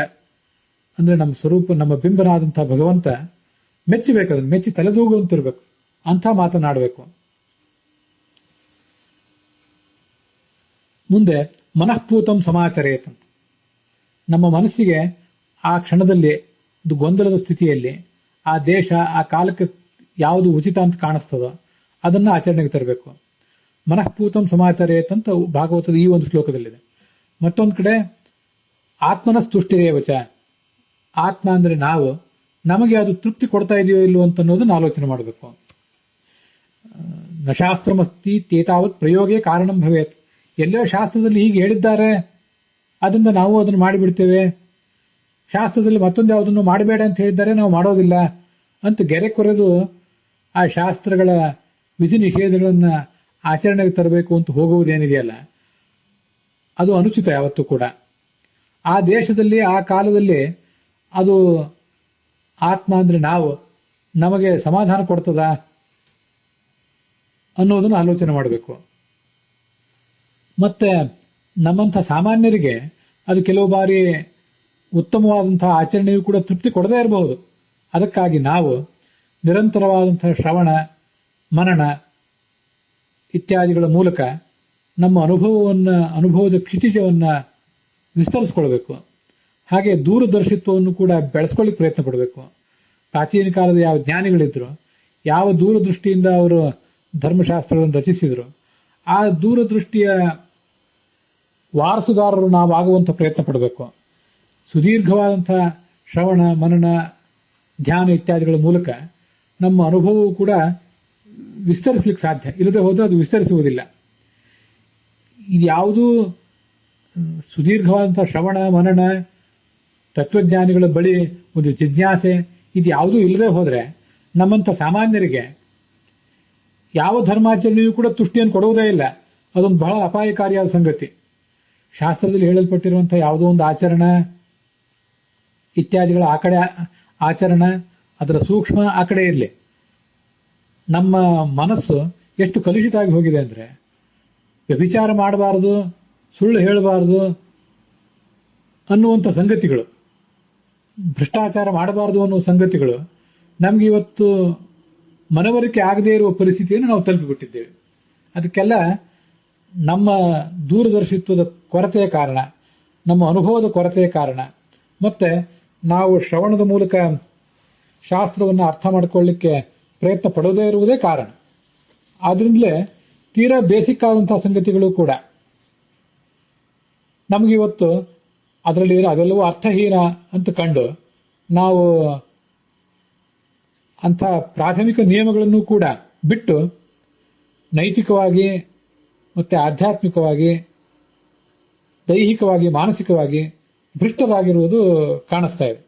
ಅಂದ್ರೆ ನಮ್ಮ ಸ್ವರೂಪ, ನಮ್ಮ ಬಿಂಬನಾದಂತಹ ಭಗವಂತ ಮೆಚ್ಚಬೇಕು. ಅದನ್ನು ಮೆಚ್ಚಿ ತಲೆದೂಗುವಂತಿರ್ಬೇಕು. ಅಂಥ ಮಾತನಾಡಬೇಕು. ಮುಂದೆ ಮನಃಪೂತಂ ಸಮಾಚರೇತ. ನಮ್ಮ ಮನಸ್ಸಿಗೆ ಆ ಕ್ಷಣದಲ್ಲಿ ಗೊಂದಲದ ಸ್ಥಿತಿಯಲ್ಲಿ ಆ ದೇಶ, ಆ ಕಾಲಕ್ಕೆ ಯಾವುದು ಉಚಿತ ಅಂತ ಕಾಣಿಸ್ತದೋ ಅದನ್ನ ಆಚರಣೆಗೆ ತರಬೇಕು. ಮನಃಪೂತಂ ಸಮಾಚರೇತ ಅಂತ ಭಾಗವತದ ಈ ಒಂದು ಶ್ಲೋಕದಲ್ಲಿದೆ. ಮತ್ತೊಂದು ಕಡೆ ಆತ್ಮನ ಸ್ತುಷ್ಟಿರೇವಚ. ಆತ್ಮ ಅಂದ್ರೆ ನಾವು, ನಮಗೆ ಅದು ತೃಪ್ತಿ ಕೊಡ್ತಾ ಇದೆಯೋ ಇಲ್ಲೋ ಅಂತ ಅನ್ನೋದನ್ನ ಆಲೋಚನೆ ಮಾಡಬೇಕು. ನ ಶಾಸ್ತ್ರಮಸ್ತಿ ತೇತಾವತ್ ಪ್ರಯೋಗೇ ಕಾರಣಂ ಭವೇತ್. ಎಲ್ಲೋ ಶಾಸ್ತ್ರದಲ್ಲಿ ಹೀಗೆ ಹೇಳಿದ್ದಾರೆ, ಅದರಿಂದ ನಾವು ಅದನ್ನು ಮಾಡಿಬಿಡ್ತೇವೆ. ಶಾಸ್ತ್ರದಲ್ಲಿ ಮತ್ತೊಂದು ಯಾವುದನ್ನು ಮಾಡಬೇಡ ಅಂತ ಹೇಳಿದ್ದಾರೆ, ನಾವು ಮಾಡೋದಿಲ್ಲ ಅಂತ ಗೆರೆ ಕೊರೆದು ಆ ಶಾಸ್ತ್ರಗಳ ವಿಧಿ ನಿಷೇಧಗಳನ್ನ ಆಚರಣೆಗೆ ತರಬೇಕು ಅಂತ ಹೋಗುವುದೇನಿದೆಯಲ್ಲ, ಅದು ಅನುಚಿತ ಯಾವತ್ತೂ ಕೂಡ. ಆ ದೇಶದಲ್ಲಿ, ಆ ಕಾಲದಲ್ಲಿ ಅದು ಆತ್ಮ ಅಂದ್ರೆ ನಾವು, ನಮಗೆ ಸಮಾಧಾನ ಕೊಡ್ತದ ಅನ್ನೋದನ್ನು ಆಲೋಚನೆ ಮಾಡಬೇಕು. ಮತ್ತೆ ನಮ್ಮಂಥ ಸಾಮಾನ್ಯರಿಗೆ ಅದು ಕೆಲವು ಬಾರಿ ಉತ್ತಮವಾದಂತಹ ಆಚರಣೆಯೂ ಕೂಡ ತೃಪ್ತಿ ಕೊಡದೇ ಇರಬಹುದು. ಅದಕ್ಕಾಗಿ ನಾವು ನಿರಂತರವಾದಂತಹ ಶ್ರವಣ, ಮನನ ಇತ್ಯಾದಿಗಳ ಮೂಲಕ ನಮ್ಮ ಅನುಭವದ ಕ್ಷಿತಿಜವನ್ನ ವಿಸ್ತರಿಸಿಕೊಳ್ಬೇಕು. ಹಾಗೆ ದೂರದರ್ಶಿತ್ವವನ್ನು ಕೂಡ ಬೆಳೆಸ್ಕೊಳ್ಳಿಕ್ಕೆ ಪ್ರಯತ್ನ ಪಡಬೇಕು. ಪ್ರಾಚೀನ ಕಾಲದ ಯಾವ ಜ್ಞಾನಿಗಳಿದ್ರು, ಯಾವ ದೂರದೃಷ್ಟಿಯಿಂದ ಅವರು ಧರ್ಮಶಾಸ್ತ್ರಗಳನ್ನು ರಚಿಸಿದ್ರು, ಆ ದೂರದೃಷ್ಟಿಯ ವಾರಸುದಾರರು ನಾವು ಆಗುವಂಥ ಪ್ರಯತ್ನ ಪಡಬೇಕು. ಸುದೀರ್ಘವಾದಂತಹ ಶ್ರವಣ, ಮನನ, ಧ್ಯಾನ ಇತ್ಯಾದಿಗಳ ಮೂಲಕ ನಮ್ಮ ಅನುಭವವು ಕೂಡ ವಿಸ್ತರಿಸಲಿಕ್ಕೆ ಸಾಧ್ಯ. ಇಲ್ಲದೆ ಹೋದರೆ ಅದು ವಿಸ್ತರಿಸುವುದಿಲ್ಲ. ಇದ್ಯಾವುದೂ ಸುದೀರ್ಘವಾದಂತಹ ಶ್ರವಣ, ಮನನ, ತತ್ವಜ್ಞಾನಿಗಳ ಬಳಿ ಒಂದು ಜಿಜ್ಞಾಸೆ, ಇದು ಯಾವುದೂ ಇಲ್ಲದೆ ಹೋದರೆ ನಮ್ಮಂಥ ಸಾಮಾನ್ಯರಿಗೆ ಯಾವ ಧರ್ಮಾಚರಣೆಯೂ ಕೂಡ ತುಷ್ಟಿಯನ್ನು ಕೊಡುವುದೇ ಇಲ್ಲ. ಅದೊಂದು ಬಹಳ ಅಪಾಯಕಾರಿಯಾದ ಸಂಗತಿ. ಶಾಸ್ತ್ರದಲ್ಲಿ ಹೇಳಲ್ಪಟ್ಟಿರುವಂತಹ ಯಾವುದೋ ಒಂದು ಆಚರಣೆ ಇತ್ಯಾದಿಗಳ ಆ ಕಡೆ ಆಚರಣೆ, ಅದರ ಸೂಕ್ಷ್ಮ ಆ ಕಡೆ ಇರಲಿ. ನಮ್ಮ ಮನಸ್ಸು ಎಷ್ಟು ಕಲುಷಿತ ಆಗಿ ಹೋಗಿದೆ ಅಂದ್ರೆ, ವ್ಯಭಿಚಾರ ಮಾಡಬಾರದು, ಸುಳ್ಳು ಹೇಳಬಾರದು ಅನ್ನುವಂಥ ಸಂಗತಿಗಳು, ಭ್ರಷ್ಟಾಚಾರ ಮಾಡಬಾರದು ಅನ್ನುವ ಸಂಗತಿಗಳು ನಮ್ಗೆ ಇವತ್ತು ಮನವರಿಕೆ ಆಗದೇ ಇರುವ ಪರಿಸ್ಥಿತಿಯನ್ನು ನಾವು ತಲುಪಿಬಿಟ್ಟಿದ್ದೇವೆ. ಅದಕ್ಕೆಲ್ಲ ನಮ್ಮ ದೂರದರ್ಶಿತ್ವದ ಕೊರತೆಯ ಕಾರಣ, ನಮ್ಮ ಅನುಭವದ ಕೊರತೆಯ ಕಾರಣ, ಮತ್ತೆ ನಾವು ಶ್ರವಣದ ಮೂಲಕ ಶಾಸ್ತ್ರವನ್ನು ಅರ್ಥ ಮಾಡಿಕೊಳ್ಳಿಕ್ಕೆ ಪ್ರಯತ್ನ ಪಡೋದೇ ಇರುವುದೇ ಕಾರಣ. ಆದ್ರಿಂದಲೇ ತೀರಾ ಬೇಸಿಕ್ ಆದಂತಹ ಸಂಗತಿಗಳು ಕೂಡ ನಮಗಿವತ್ತು ಅದರಲ್ಲಿ ಅದೆಲ್ಲವೂ ಅರ್ಥಹೀನ ಅಂತ ಕಂಡು ನಾವು ಅಂಥ ಪ್ರಾಥಮಿಕ ನಿಯಮಗಳನ್ನು ಕೂಡ ಬಿಟ್ಟು ನೈತಿಕವಾಗಿ ಮತ್ತೆ ಆಧ್ಯಾತ್ಮಿಕವಾಗಿ, ದೈಹಿಕವಾಗಿ, ಮಾನಸಿಕವಾಗಿ ಭ್ರಷ್ಟರಾಗಿರುವುದು ಕಾಣಿಸ್ತಾ ಇದೆ.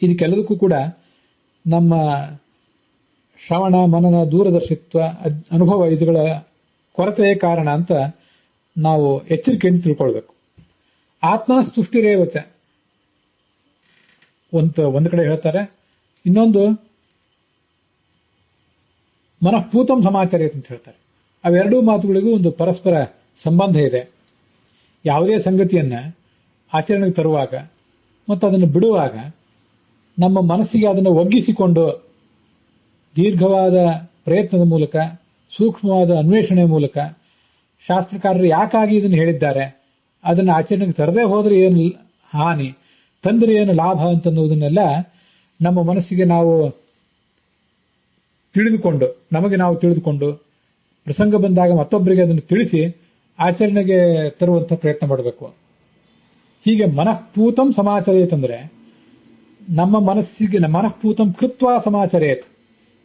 ಇದಕ್ಕೆಲ್ಲದಕ್ಕೂ ಕೂಡ ನಮ್ಮ ಶ್ರವಣ, ಮನನ, ದೂರದರ್ಶಿತ್ವ, ಅನುಭವ ಇದುಗಳ ಕೊರತೆಯೇ ಕಾರಣ ಅಂತ ನಾವು ಎಚ್ಚರಿಕೆಯಿಂದ ತಿಳ್ಕೊಳ್ಬೇಕು. ಆತ್ಮನ ಸ್ತುಷ್ಟಿರೇವಚ ಒಂದು ಕಡೆ ಹೇಳ್ತಾರೆ, ಇನ್ನೊಂದು ಮನಃಪೂತಂ ಸಮಾಚಾರೇತ ಅಂತ ಹೇಳ್ತಾರೆ. ಅವೆರಡೂ ಮಾತುಗಳಿಗೂ ಒಂದು ಪರಸ್ಪರ ಸಂಬಂಧ ಇದೆ. ಯಾವುದೇ ಸಂಗತಿಯನ್ನ ಆಚರಣೆಗೆ ತರುವಾಗ ಮತ್ತು ಅದನ್ನು ಬಿಡುವಾಗ ನಮ್ಮ ಮನಸ್ಸಿಗೆ ಅದನ್ನು ಒಗ್ಗಿಸಿಕೊಂಡು ದೀರ್ಘವಾದ ಪ್ರಯತ್ನದ ಮೂಲಕ, ಸೂಕ್ಷ್ಮವಾದ ಅನ್ವೇಷಣೆ ಮೂಲಕ ಶಾಸ್ತ್ರಕಾರರು ಯಾಕಾಗಿ ಇದನ್ನು ಹೇಳಿದ್ದಾರೆ, ಅದನ್ನು ಆಚರಣೆಗೆ ತರದೇ ಹೋದ್ರೆ ಏನು ಹಾನಿ, ತಂದ್ರೆ ಏನು ಲಾಭ ಅಂತನ್ನುವುದನ್ನೆಲ್ಲ ನಮ್ಮ ಮನಸ್ಸಿಗೆ ನಾವು ತಿಳಿದುಕೊಂಡು, ನಮಗೆ ನಾವು ತಿಳಿದುಕೊಂಡು ಪ್ರಸಂಗ ಬಂದಾಗ ಮತ್ತೊಬ್ಬರಿಗೆ ಅದನ್ನು ತಿಳಿಸಿ ಆಚರಣೆಗೆ ತರುವಂತ ಪ್ರಯತ್ನ ಮಾಡಬೇಕು. ಹೀಗೆ ಮನಃಪೂತಂ ಸಮಾಚರೇತಂದ್ರೆ ನಮ್ಮ ಮನಸ್ಸಿಗೆ ಮನಃಪೂತಂ ಕೃತ್ವ ಸಮಾಚರೇತ್.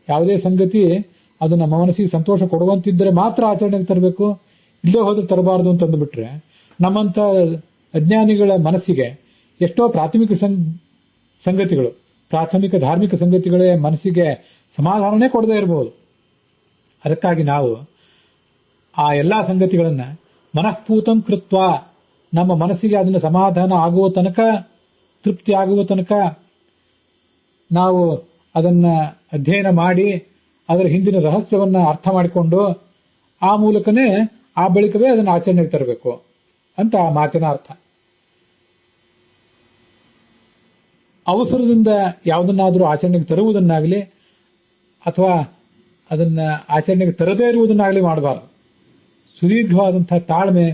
ಯಾವುದೇ ಸಂಗತಿ ಅದು ನಮ್ಮ ಮನಸ್ಸಿಗೆ ಸಂತೋಷ ಕೊಡುವಂತಿದ್ದರೆ ಮಾತ್ರ ಆಚರಣೆಗೆ ತರಬೇಕು, ಇಲ್ಲೇ ಹೋದ್ರೆ ತರಬಾರದು ಅಂತಂದುಬಿಟ್ರೆ ನಮ್ಮಂತ ಅಜ್ಞಾನಿಗಳ ಮನಸ್ಸಿಗೆ ಎಷ್ಟೋ ಪ್ರಾಥಮಿಕ ಧಾರ್ಮಿಕ ಸಂಗತಿಗಳೇ ಮನಸ್ಸಿಗೆ ಸಮಾಧಾನನೇ ಕೊಡದೇ ಇರಬಹುದು. ಅದಕ್ಕಾಗಿ ನಾವು ಆ ಎಲ್ಲಾ ಸಂಗತಿಗಳನ್ನ ಮನಃಪೂತಂ ಕೃತ್ವ, ನಮ್ಮ ಮನಸ್ಸಿಗೆ ಅದನ್ನ ಸಮಾಧಾನ ಆಗುವ ತನಕ, ತೃಪ್ತಿ ಆಗುವ ತನಕ ನಾವು ಅದನ್ನ ಅಧ್ಯಯನ ಮಾಡಿ ಅದರ ಹಿಂದಿನ ರಹಸ್ಯವನ್ನ ಅರ್ಥ ಮಾಡಿಕೊಂಡು ಆ ಮೂಲಕನೇ ಆ ಬಳಿಕವೇ ಅದನ್ನು ಆಚರಣೆಗೆ ತರಬೇಕು ಅಂತ ಆ ಮಾತಿನ ಅರ್ಥ. ಅವಸರದಿಂದ ಯಾವುದನ್ನಾದರೂ ಆಚರಣೆಗೆ ತರುವುದನ್ನಾಗಲಿ ಅಥವಾ ಅದನ್ನ ಆಚರಣೆಗೆ ತರದೇ ಇರುವುದನ್ನಾಗಲಿ ಮಾಡಬಾರದು. ಸುದೀರ್ಘವಾದಂತಹ ತಾಳ್ಮೆ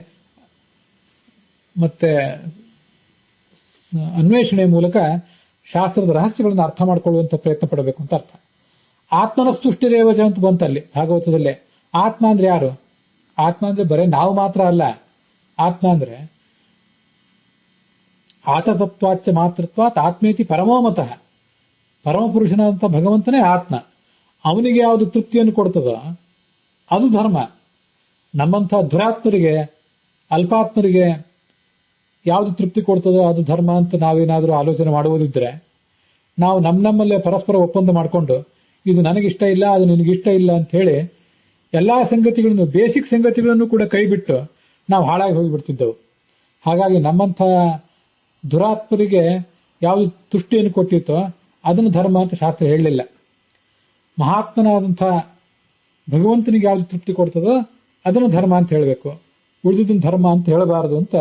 ಮತ್ತೆ ಅನ್ವೇಷಣೆ ಮೂಲಕ ಶಾಸ್ತ್ರದ ರಹಸ್ಯಗಳನ್ನು ಅರ್ಥ ಮಾಡಿಕೊಳ್ಳುವಂತ ಪ್ರಯತ್ನ ಪಡಬೇಕು ಅಂತ ಅರ್ಥ. ಆತ್ಮನ ಸ್ತುಷ್ಟಿರೇವಚ ಅಂತ ಬಂತಲ್ಲಿ ಭಾಗವತದಲ್ಲೇ. ಆತ್ಮ ಅಂದ್ರೆ ಯಾರು? ಆತ್ಮ ಅಂದ್ರೆ ಬರೇ ನಾವು ಮಾತ್ರ ಅಲ್ಲ. ಆತ್ಮ ಅಂದ್ರೆ ಆತತತ್ವಾಚ್ಯ ಮಾತೃತ್ವಾತ್ ಆತ್ಮೇತಿ ಪರಮೋಮತಃ. ಪರಮಪುರುಷನಾದಂಥ ಭಗವಂತನೇ ಆತ್ಮ. ಅವನಿಗೆ ಯಾವುದು ತೃಪ್ತಿಯನ್ನು ಕೊಡ್ತದೋ ಅದು ಧರ್ಮ. ನಮ್ಮಂಥ ದುರಾತ್ಮರಿಗೆ, ಅಲ್ಪಾತ್ಮರಿಗೆ ಯಾವುದು ತೃಪ್ತಿ ಕೊಡ್ತದೋ ಅದು ಧರ್ಮ ಅಂತ ನಾವೇನಾದರೂ ಆಲೋಚನೆ ಮಾಡುವುದಿದ್ರೆ ನಾವು ನಮ್ಮಲ್ಲೇ ಪರಸ್ಪರ ಒಪ್ಪಂದ ಮಾಡಿಕೊಂಡು ಇದು ನನಗಿಷ್ಟ ಇಲ್ಲ, ಅದು ನಿನಗಿಷ್ಟ ಇಲ್ಲ ಅಂತ ಹೇಳಿ ಎಲ್ಲಾ ಸಂಗತಿಗಳನ್ನು, ಬೇಸಿಕ್ ಸಂಗತಿಗಳನ್ನು ಕೂಡ ಕೈ ಬಿಟ್ಟು ನಾವು ಹಾಳಾಗಿ ಹೋಗಿಬಿಡ್ತಿದ್ದೆವು. ಹಾಗಾಗಿ ನಮ್ಮಂಥ ದುರಾತ್ಮರಿಗೆ ಯಾವುದು ತುಷ್ಟಿಯನ್ನು ಕೊಟ್ಟಿತ್ತೋ ಅದನ್ನು ಧರ್ಮ ಅಂತ ಶಾಸ್ತ್ರ ಹೇಳಲಿಲ್ಲ. ಮಹಾತ್ಮನಾದಂಥ ಭಗವಂತನಿಗೆ ಯಾವುದು ತೃಪ್ತಿ ಕೊಡ್ತದೋ ಅದನ್ನು ಧರ್ಮ ಅಂತ ಹೇಳಬೇಕು, ಉಳಿದಿದ್ದನ್ನು ಧರ್ಮ ಅಂತ ಹೇಳಬಾರದು ಅಂತ.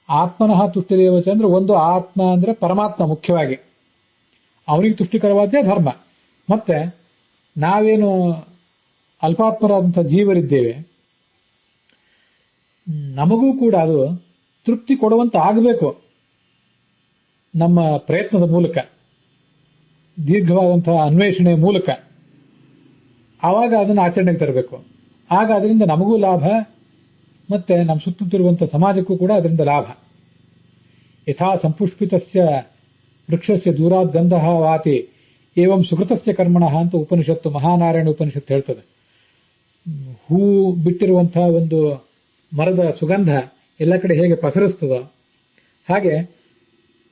ಆತ್ಮನಃ ತುಷ್ಟಿರೇವಚ ಅಂದ್ರೆ ಒಂದು ಆತ್ಮ ಅಂದ್ರೆ ಪರಮಾತ್ಮ ಮುಖ್ಯವಾಗಿ, ಅವನಿಗೆ ತುಷ್ಟಿಕರವಾದ್ದೇ ಧರ್ಮ. ಮತ್ತೆ ನಾವೇನು ಅಲ್ಪಾತ್ಮರಾದಂಥ ಜೀವರಿದ್ದೇವೆ, ನಮಗೂ ಕೂಡ ಅದು ತೃಪ್ತಿ ಕೊಡುವಂತ ಆಗಬೇಕು. ನಮ್ಮ ಪ್ರಯತ್ನದ ಮೂಲಕ, ದೀರ್ಘವಾದಂತಹ ಅನ್ವೇಷಣೆಯ ಮೂಲಕ ಆವಾಗ ಅದನ್ನು ಆಚರಣೆಗೆ ತರಬೇಕು. ಆಗ ಅದರಿಂದ ನಮಗೂ ಲಾಭ, ಮತ್ತೆ ನಮ್ಮ ಸುತ್ತಮುತ್ತಿರುವಂತಹ ಸಮಾಜಕ್ಕೂ ಕೂಡ ಅದರಿಂದ ಲಾಭ. ಯಥಾ ಸಂಪುಷ್ಪಿತಸ್ಯ ವೃಕ್ಷಸ್ಯ ದೂರಾತ್ ಗಂಧಃ ವಾತಿ ಏವಂ ಸುಕೃತಸ್ಯ ಕರ್ಮಣಃ ಅಂತ ಉಪನಿಷತ್ತು, ಮಹಾನಾರಾಯಣ ಉಪನಿಷತ್ತು ಹೇಳ್ತದೆ. ಹೂ ಬಿಟ್ಟಿರುವಂತಹ ಒಂದು ಮರದ ಸುಗಂಧ ಎಲ್ಲ ಕಡೆ ಹೇಗೆ ಪಸರಿಸ್ತದೋ ಹಾಗೆ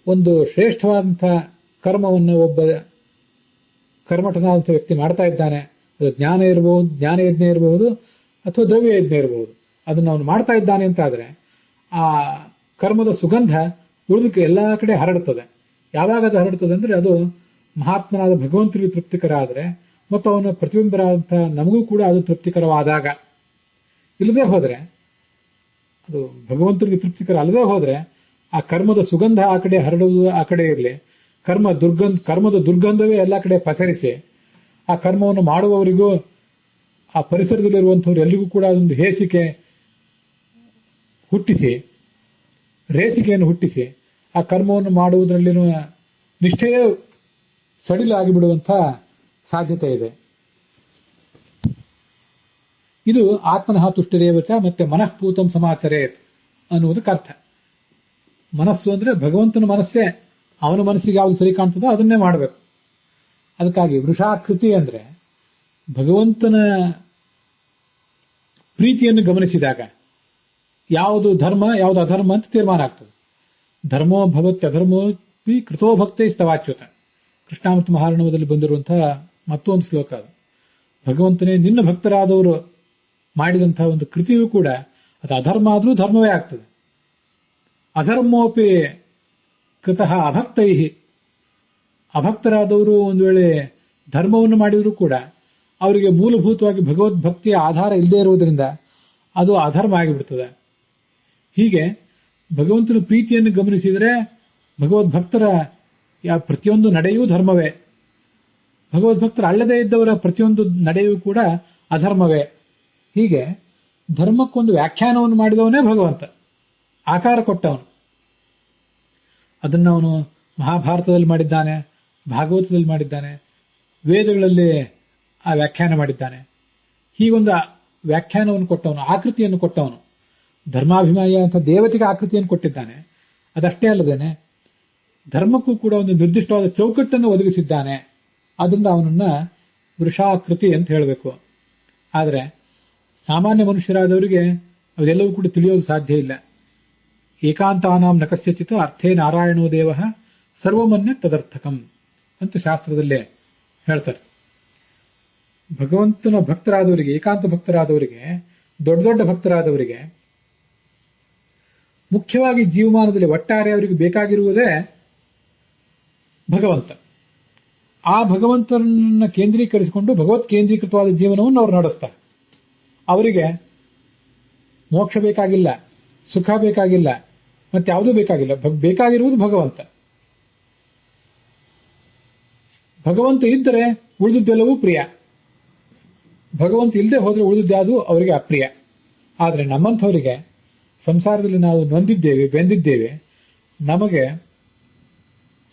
ಒಂದು ಶ್ರೇಷ್ಠವಾದಂತಹ ಕರ್ಮವನ್ನು ಒಬ್ಬ ಕರ್ಮಠನಾದಂಥ ವ್ಯಕ್ತಿ ಮಾಡ್ತಾ ಇದ್ದಾನೆ. ಅದು ಜ್ಞಾನ ಯಜ್ಞ ಇರಬಹುದು ಅಥವಾ ದ್ರವ್ಯ ಯಜ್ಞ ಇರಬಹುದು. ಅದನ್ನು ಅವನು ಮಾಡ್ತಾ ಇದ್ದಾನೆ ಅಂತ ಆದ್ರೆ ಆ ಕರ್ಮದ ಸುಗಂಧ ಉಳಿದಕ್ಕೆ ಎಲ್ಲಾ ಕಡೆ ಹರಡುತ್ತದೆ. ಯಾವಾಗ ಅದು ಹರಡುತ್ತದೆ ಅಂದ್ರೆ ಅದು ಮಹಾತ್ಮನಾದ ಭಗವಂತನಿಗೆ ತೃಪ್ತಿಕರ ಆದ್ರೆ ಮತ್ತು ಅವನ ಪ್ರತಿಬಿಂಬರಾದಂತಹ ನಮಗೂ ಕೂಡ ಅದು ತೃಪ್ತಿಕರವಾದಾಗ. ಇಲ್ಲದೆ ಹೋದ್ರೆ, ಅದು ಭಗವಂತನಿಗೆ ತೃಪ್ತಿಕರ ಅಲ್ಲದೆ ಹೋದ್ರೆ ಆ ಕರ್ಮದ ಸುಗಂಧ ಆ ಕಡೆ ಹರಡುವುದು ಆ ಕಡೆ ಇರಲಿ, ಕರ್ಮದ ದುರ್ಗಂಧವೇ ಎಲ್ಲ ಕಡೆ ಪಸರಿಸಿ ಆ ಕರ್ಮವನ್ನು ಮಾಡುವವರಿಗೂ ಆ ಪರಿಸರದಲ್ಲಿರುವಂಥವ್ರು ಎಲ್ಲಿಗೂ ಕೂಡ ಅದೊಂದು ರೇಸಿಕೆಯನ್ನು ಹುಟ್ಟಿಸಿ ಆ ಕರ್ಮವನ್ನು ಮಾಡುವುದರಲ್ಲಿನ ನಿಷ್ಠೆಯೇ ಸಡಿಲಾಗಿಬಿಡುವಂಥ ಸಾಧ್ಯತೆ ಇದೆ. ಇದು ಆತ್ಮನಃ ತುಷ್ಟಿರೇವಚ ಮತ್ತೆ ಮನಃಪೂತಂ ಸಮಾಚರೇತ್ ಅನ್ನುವುದಕ್ಕೆ ಅರ್ಥ. ಮನಸ್ಸು ಅಂದ್ರೆ ಭಗವಂತನ ಮನಸ್ಸೇ, ಅವನ ಮನಸ್ಸಿಗೆ ಯಾವುದು ಸರಿ ಕಾಣ್ತದೋ ಅದನ್ನೇ ಮಾಡಬೇಕು. ಅದಕ್ಕಾಗಿ ವೃಷಾಕೃತಿ ಅಂದ್ರೆ ಭಗವಂತನ ಪ್ರೀತಿಯನ್ನು ಗಮನಿಸಿದಾಗ ಯಾವುದು ಧರ್ಮ ಯಾವುದು ಅಧರ್ಮ ಅಂತ ತೀರ್ಮಾನ ಆಗ್ತದೆ. ಧರ್ಮೋ ಭವತ್ಯ ಅಧರ್ಮೋ ಕೃತೋ ಭಕ್ತೈ ಸ್ತವಾಚ್ಯುತ, ಕೃಷ್ಣಾಮೃತ ಮಹಾರ್ಣವದಲ್ಲಿ ಬಂದಿರುವಂತಹ ಮತ್ತೊಂದು ಶ್ಲೋಕ ಅದು. ಭಗವಂತನೇ ನಿನ್ನ ಭಕ್ತರಾದವರು ಮಾಡಿದಂತಹ ಒಂದು ಕೃತಿಯೂ ಕೂಡ ಅದು ಅಧರ್ಮ ಆದರೂ ಧರ್ಮವೇ ಆಗ್ತದೆ. ಅಧರ್ಮೋಪಿ ಕೃತಃ ಅಭಕ್ತೈ, ಅಭಕ್ತರಾದವರು ಒಂದು ವೇಳೆ ಧರ್ಮವನ್ನು ಮಾಡಿದರೂ ಕೂಡ ಅವರಿಗೆ ಮೂಲಭೂತವಾಗಿ ಭಗವದ್ಭಕ್ತಿಯ ಆಧಾರ ಇಲ್ಲದೆ ಇರುವುದರಿಂದ ಅದು ಅಧರ್ಮ ಆಗಿಬಿಡ್ತದೆ. ಹೀಗೆ ಭಗವಂತನ ಪ್ರೀತಿಯನ್ನು ಗಮನಿಸಿದರೆ ಭಗವದ್ಭಕ್ತರ ಪ್ರತಿಯೊಂದು ನಡೆಯೂ ಧರ್ಮವೇ, ಭಗವದ್ಭಕ್ತರ ಅಲ್ಲದೇ ಇದ್ದವರ ಪ್ರತಿಯೊಂದು ನಡೆಯೂ ಕೂಡ ಅಧರ್ಮವೇ. ಹೀಗೆ ಧರ್ಮಕ್ಕೊಂದು ವ್ಯಾಖ್ಯಾನವನ್ನು ಮಾಡಿದವನೇ ಭಗವಂತ, ಆಕಾರ ಕೊಟ್ಟವನು. ಅದನ್ನು ಅವನು ಮಹಾಭಾರತದಲ್ಲಿ ಮಾಡಿದ್ದಾನೆ, ಭಾಗವತದಲ್ಲಿ ಮಾಡಿದ್ದಾನೆ, ವೇದಗಳಲ್ಲಿ ಆ ವ್ಯಾಖ್ಯಾನ ಮಾಡಿದ್ದಾನೆ. ಹೀಗೊಂದು ವ್ಯಾಖ್ಯಾನವನ್ನು ಕೊಟ್ಟವನು, ಆಕೃತಿಯನ್ನು ಕೊಟ್ಟವನು, ಧರ್ಮಾಭಿಮಾನಿ ಅಂತ ದೇವತೆಗೆ ಆಕೃತಿಯನ್ನು ಕೊಟ್ಟಿದ್ದಾನೆ. ಅದಷ್ಟೇ ಅಲ್ಲದೇನೆ ಧರ್ಮಕ್ಕೂ ಕೂಡ ಒಂದು ನಿರ್ದಿಷ್ಟವಾದ ಚೌಕಟ್ಟನ್ನು ಒದಗಿಸಿದ್ದಾನೆ. ಅದರಿಂದ ಅವನನ್ನ ವೃಷಾಕೃತಿ ಅಂತ ಹೇಳಬೇಕು. ಆದರೆ ಸಾಮಾನ್ಯ ಮನುಷ್ಯರಾದವರಿಗೆ ಅವೆಲ್ಲವೂ ಕೂಡ ತಿಳಿಯೋದು ಸಾಧ್ಯ ಇಲ್ಲ. ಏಕಾಂತಾನಾಂ ನ ಕಸ್ಯಚಿತ್ ಅರ್ಥೇ ನಾರಾಯಣೋ ದೇವ ಸರ್ವಮನ್ಯ ತದರ್ಥಕಂ ಅಂತ ಶಾಸ್ತ್ರದಲ್ಲೇ ಹೇಳ್ತಾರೆ. ಭಗವಂತನ ಭಕ್ತರಾದವರಿಗೆ, ಏಕಾಂತ ಭಕ್ತರಾದವರಿಗೆ, ದೊಡ್ಡ ದೊಡ್ಡ ಭಕ್ತರಾದವರಿಗೆ ಮುಖ್ಯವಾಗಿ ಜೀವಮಾನದಲ್ಲಿ ಒಟ್ಟಾರೆ ಅವರಿಗೆ ಬೇಕಾಗಿರುವುದೇ ಭಗವಂತ. ಆ ಭಗವಂತನನ್ನ ಕೇಂದ್ರೀಕರಿಸಿಕೊಂಡು ಭಗವತ್ ಕೇಂದ್ರೀಕೃತವಾದ ಜೀವನವನ್ನು ಅವರು ನಡೆಸ್ತಾರೆ. ಅವರಿಗೆ ಮೋಕ್ಷ ಬೇಕಾಗಿಲ್ಲ, ಸುಖ ಬೇಕಾಗಿಲ್ಲ, ಮತ್ತೆ ಯಾವುದೂ ಬೇಕಾಗಿಲ್ಲ. ಬೇಕಾಗಿರುವುದು ಭಗವಂತ. ಭಗವಂತ ಇದ್ದರೆ ಉಳಿದದ್ದೆಲ್ಲವೂ ಪ್ರಿಯ. ಭಗವಂತ ಇಲ್ಲದೆ ಹೋದ್ರೆ ಉಳಿದದ್ದು ಅವರಿಗೆ ಅಪ್ರಿಯ. ಆದರೆ ನಮ್ಮಂಥವರಿಗೆ ಸಂಸಾರದಲ್ಲಿ ನಾವು ನೊಂದಿದ್ದೇವೆ, ಬೆಂದಿದ್ದೇವೆ, ನಮಗೆ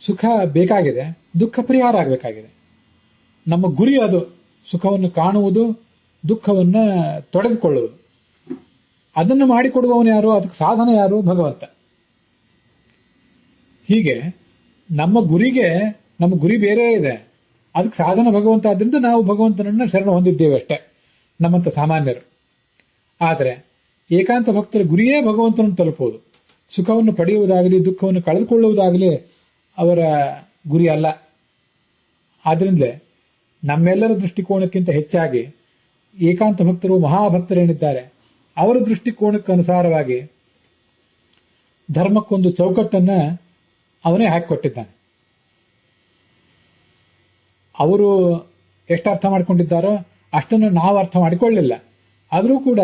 ಸುಖ ಬೇಕಾಗಿದೆ, ದುಃಖ ಪರಿಹಾರ ಆಗಬೇಕಾಗಿದೆ. ನಮ್ಮ ಗುರಿ ಅದು. ಸುಖವನ್ನು ಕಾಣುವುದು, ದುಃಖವನ್ನು ತೊಡೆದುಕೊಳ್ಳುವುದು. ಅದನ್ನು ಮಾಡಿಕೊಡುವವನು ಯಾರು? ಅದಕ್ಕೆ ಸಾಧನ ಯಾರು? ಭಗವಂತ. ಹೀಗೆ ನಮ್ಮ ಗುರಿ ಬೇರೆ ಇದೆ, ಅದಕ್ಕೆ ಸಾಧನ ಭಗವಂತ. ಆದ್ರಿಂದ ನಾವು ಭಗವಂತನನ್ನ ಶರಣ ಹೊಂದಿದ್ದೇವೆ ಅಷ್ಟೇ, ನಮ್ಮಂತ ಸಾಮಾನ್ಯರು. ಆದರೆ ಏಕಾಂತ ಭಕ್ತರ ಗುರಿಯೇ ಭಗವಂತನನ್ನು ತಲುಪುವುದು. ಸುಖವನ್ನು ಪಡೆಯುವುದಾಗಲಿ ದುಃಖವನ್ನು ಕಳೆದುಕೊಳ್ಳುವುದಾಗಲಿ ಅವರ ಗುರಿ ಅಲ್ಲ. ಆದ್ರಿಂದಲೇ ನಮ್ಮೆಲ್ಲರ ದೃಷ್ಟಿಕೋನಕ್ಕಿಂತ ಹೆಚ್ಚಾಗಿ ಏಕಾಂತ ಭಕ್ತರು, ಮಹಾಭಕ್ತರೇನಿದ್ದಾರೆ ಅವರ ದೃಷ್ಟಿಕೋನಕ್ಕನುಸಾರವಾಗಿ ಧರ್ಮಕ್ಕೊಂದು ಚೌಕಟ್ಟನ್ನ ಅವನೇ ಹಾಕಿಕೊಟ್ಟಿದ್ದಾನೆ. ಅವರು ಎಷ್ಟು ಅರ್ಥ ಮಾಡಿಕೊಂಡಿದ್ದಾರೋ ಅಷ್ಟನ್ನು ನಾವು ಅರ್ಥ ಮಾಡಿಕೊಳ್ಳಿಲ್ಲ. ಆದರೂ ಕೂಡ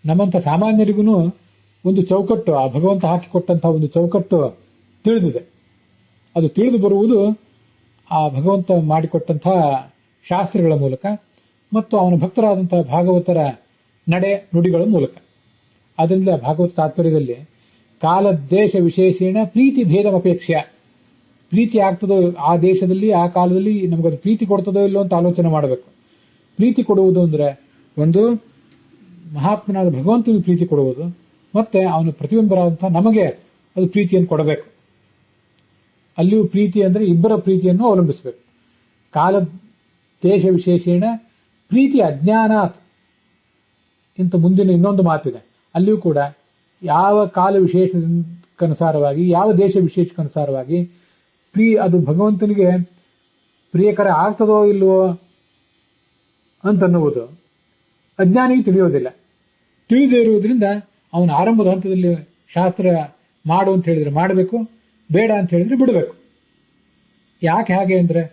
ನಮ್ಮಂಥ ಸಾಮಾನ್ಯರಿಗೂ ಒಂದು ಚೌಕಟ್ಟು, ಆ ಭಗವಂತ ಹಾಕಿಕೊಟ್ಟಂತಹ ಒಂದು ಚೌಕಟ್ಟು ತಿಳಿದಿದೆ. ಅದು ತಿಳಿದು ಬರುವುದು ಆ ಭಗವಂತ ಮಾಡಿಕೊಟ್ಟಂತಹ ಶಾಸ್ತ್ರಗಳ ಮೂಲಕ ಮತ್ತು ಅವನ ಭಕ್ತರಾದಂತಹ ಭಾಗವತರ ನಡೆ ನುಡಿಗಳ ಮೂಲಕ. ಅದರಿಂದ ಭಾಗವತ ತಾತ್ಪರ್ಯದಲ್ಲಿ ಕಾಲ ದೇಶ ವಿಶೇಷೇಣ ಪ್ರೀತಿ ಭೇದಮಪೇಕ್ಷೆ. ಪ್ರೀತಿ ಆಗ್ತದೋ ಆ ದೇಶದಲ್ಲಿ, ಆ ಕಾಲದಲ್ಲಿ ನಮಗದು ಪ್ರೀತಿ ಕೊಡ್ತದೋ ಇಲ್ಲೋ ಅಂತ ಆಲೋಚನೆ ಮಾಡಬೇಕು. ಪ್ರೀತಿ ಕೊಡುವುದು ಅಂದ್ರೆ ಒಂದು ಮಹಾತ್ಮನಾದ ಭಗವಂತನಿಗೆ ಪ್ರೀತಿ ಕೊಡುವುದು, ಮತ್ತೆ ಅವನ ಪ್ರತಿಬಿಂಬರಾದಂತಹ ನಮಗೆ ಅದು ಪ್ರೀತಿಯನ್ನು ಕೊಡಬೇಕು. ಅಲ್ಲಿಯೂ ಪ್ರೀತಿ ಅಂದ್ರೆ ಇಬ್ಬರ ಪ್ರೀತಿಯನ್ನು ಅವಲಂಬಿಸಬೇಕು. ಕಾಲ ದೇಶ ವಿಶೇಷೇಣ ಪ್ರೀತಿ ಅಜ್ಞಾನಾತ್ ಇಂತ ಮುಂದಿನ ಇನ್ನೊಂದು ಮಾತಿದೆ. ಅಲ್ಲಿಯೂ ಕೂಡ ಯಾವ ಕಾಲ ವಿಶೇಷಕ್ಕನುಸಾರವಾಗಿ, ಯಾವ ದೇಶ ವಿಶೇಷಕ್ಕನುಸಾರವಾಗಿ ಅದು ಭಗವಂತನಿಗೆ ಪ್ರಿಯಕರ ಆಗ್ತದೋ ಇಲ್ವೋ ಅಂತನ್ನುವುದು ಅಜ್ಞಾನಿಗೆ ತಿಳಿಯೋದಿಲ್ಲ. ತಿಳಿದೇ ಇರುವುದರಿಂದ ಅವನ ಆರಂಭದ ಹಂತದಲ್ಲಿ ಶಾಸ್ತ್ರ ಮಾಡು ಅಂತ ಹೇಳಿದ್ರೆ ಮಾಡಬೇಕು, ಬೇಡ ಅಂತ ಹೇಳಿದ್ರೆ ಬಿಡಬೇಕು. ಯಾಕೆ ಹಾಗೆ ಅಂದ್ರೆ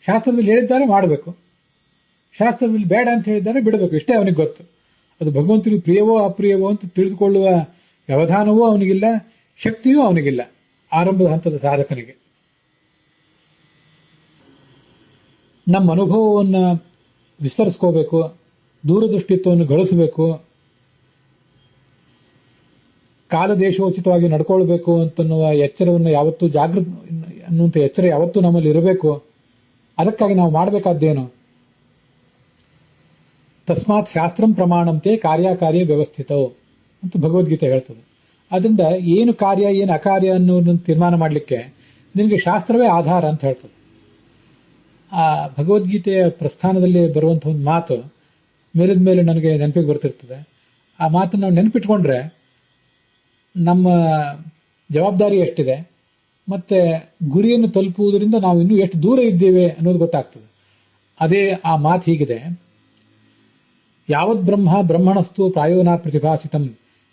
ಶಾಸ್ತ್ರದಲ್ಲಿ ಹೇಳಿದ್ದಾರೆ ಮಾಡಬೇಕು, ಶಾಸ್ತ್ರದಲ್ಲಿ ಬೇಡ ಅಂತ ಹೇಳಿದ್ದಾರೆ ಬಿಡಬೇಕು. ಇಷ್ಟೇ ಅವನಿಗೆ ಗೊತ್ತು. ಅದು ಭಗವಂತನಿಗೆ ಪ್ರಿಯವೋ ಅಪ್ರಿಯವೋ ಅಂತ ತಿಳಿದುಕೊಳ್ಳುವ ವ್ಯವಧಾನವೂ ಅವನಿಗಿಲ್ಲ, ಶಕ್ತಿಯೂ ಅವನಿಗಿಲ್ಲ ಆರಂಭದ ಹಂತದ ಸಾಧಕನಿಗೆ. ನಮ್ಮ ಅನುಭವವನ್ನು ವಿಸ್ತರಿಸ್ಕೋಬೇಕು, ದೂರದೃಷ್ಟಿತ್ವವನ್ನು ಗಳಿಸಬೇಕು, ಕಾಲದೇಶೋಚಿತವಾಗಿ ನಡ್ಕೊಳ್ಬೇಕು ಅಂತನ್ನುವ ಎಚ್ಚರವನ್ನು ಯಾವತ್ತೂ ಅನ್ನುವಂಥ ಎಚ್ಚರ ಯಾವತ್ತೂ ನಮ್ಮಲ್ಲಿ ಇರಬೇಕು. ಅದಕ್ಕಾಗಿ ನಾವು ಮಾಡಬೇಕಾದ್ದೇನು? ತಸ್ಮಾತ್ ಶಾಸ್ತ್ರಂ ಪ್ರಮಾಣಂತೆ ಕಾರ್ಯಕಾರ್ಯ ವ್ಯವಸ್ಥಿತವು ಅಂತ ಭಗವದ್ಗೀತೆ ಹೇಳ್ತದೆ. ಅದರಿಂದ ಏನು ಕಾರ್ಯ ಏನು ಅಕಾರ್ಯ ಅನ್ನೋದನ್ನು ತೀರ್ಮಾನ ಮಾಡಲಿಕ್ಕೆ ನಿನಗೆ ಶಾಸ್ತ್ರವೇ ಆಧಾರ ಅಂತ ಹೇಳ್ತದೆ. ಆ ಭಗವದ್ಗೀತೆಯ ಪ್ರಸ್ಥಾನದಲ್ಲಿ ಬರುವಂತಹ ಒಂದು ಮಾತು ಮೇಲಿದ ಮೇಲೆ ನನಗೆ ನೆನಪಿಗೆ ಬರ್ತಿರ್ತದೆ. ಆ ಮಾತನ್ನು ನಾವು ನೆನಪಿಟ್ಕೊಂಡ್ರೆ ನಮ್ಮ ಜವಾಬ್ದಾರಿ ಎಷ್ಟಿದೆ, ಮತ್ತೆ ಗುರಿಯನ್ನು ತಲುಪುವುದರಿಂದ ನಾವು ಇನ್ನೂ ಎಷ್ಟು ದೂರ ಇದ್ದೇವೆ ಅನ್ನೋದು ಗೊತ್ತಾಗ್ತದೆ. ಅದೇ ಆ ಮಾತು ಹೀಗಿದೆ: ಯಾವದ್ ಬ್ರಹ್ಮ ಬ್ರಹ್ಮಣಸ್ತು ಪ್ರಾಯೋ ನ ಪ್ರತಿಭಾಸಿತಂ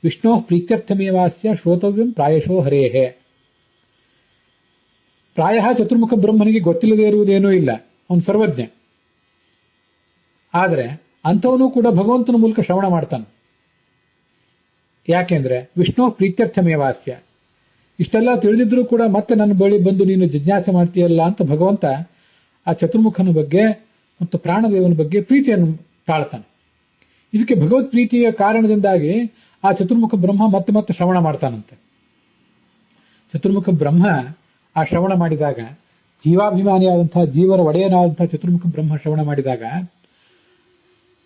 ವಿಷ್ಣೋ ಪ್ರೀತ್ಯರ್ಥಮೇವಾಸ್ಯ ಶ್ರೋತವ್ಯಂ ಪ್ರಾಯಶೋ ಹರೇಹೇ. ಪ್ರಾಯ ಚತುರ್ಮುಖ ಬ್ರಹ್ಮನಿಗೆ ಗೊತ್ತಿಲ್ಲದೆ ಇರುವುದೇನೂ ಇಲ್ಲ, ಅವನು ಸರ್ವಜ್ಞ. ಆದರೆ ಅಂಥವನು ಕೂಡ ಭಗವಂತನ ಮೂಲಕ ಶ್ರವಣ ಮಾಡ್ತಾನೆ. ಯಾಕೆಂದ್ರೆ ವಿಷ್ಣು ಪ್ರೀತ್ಯರ್ಥಮೇವಾಸ್ಯ. ಇಷ್ಟೆಲ್ಲ ತಿಳಿದಿದ್ರೂ ಕೂಡ ಮತ್ತೆ ನನ್ನ ಬಳಿ ಬಂದು ನೀನು ಜಿಜ್ಞಾಸೆ ಮಾಡ್ತೀಯಲ್ಲ ಅಂತ ಭಗವಂತ ಆ ಚತುರ್ಮುಖನ ಬಗ್ಗೆ ಮತ್ತು ಪ್ರಾಣದೇವನ ಬಗ್ಗೆ ಪ್ರೀತಿಯನ್ನು ತಾಳ್ತಾನೆ. ಇದಕ್ಕೆ ಭಗವತ್ ಪ್ರೀತಿಯ ಕಾರಣದಿಂದಾಗಿ ಆ ಚತುರ್ಮುಖ ಬ್ರಹ್ಮ ಮತ್ತೆ ಮತ್ತೆ ಶ್ರವಣ ಮಾಡ್ತಾನಂತೆ. ಚತುರ್ಮುಖ ಬ್ರಹ್ಮ ಆ ಶ್ರವಣ ಮಾಡಿದಾಗ, ಜೀವಾಭಿಮಾನಿಯಾದಂತಹ ಜೀವರ ಒಡೆಯನಾದಂತಹ ಚತುರ್ಮುಖ ಬ್ರಹ್ಮ ಶ್ರವಣ ಮಾಡಿದಾಗ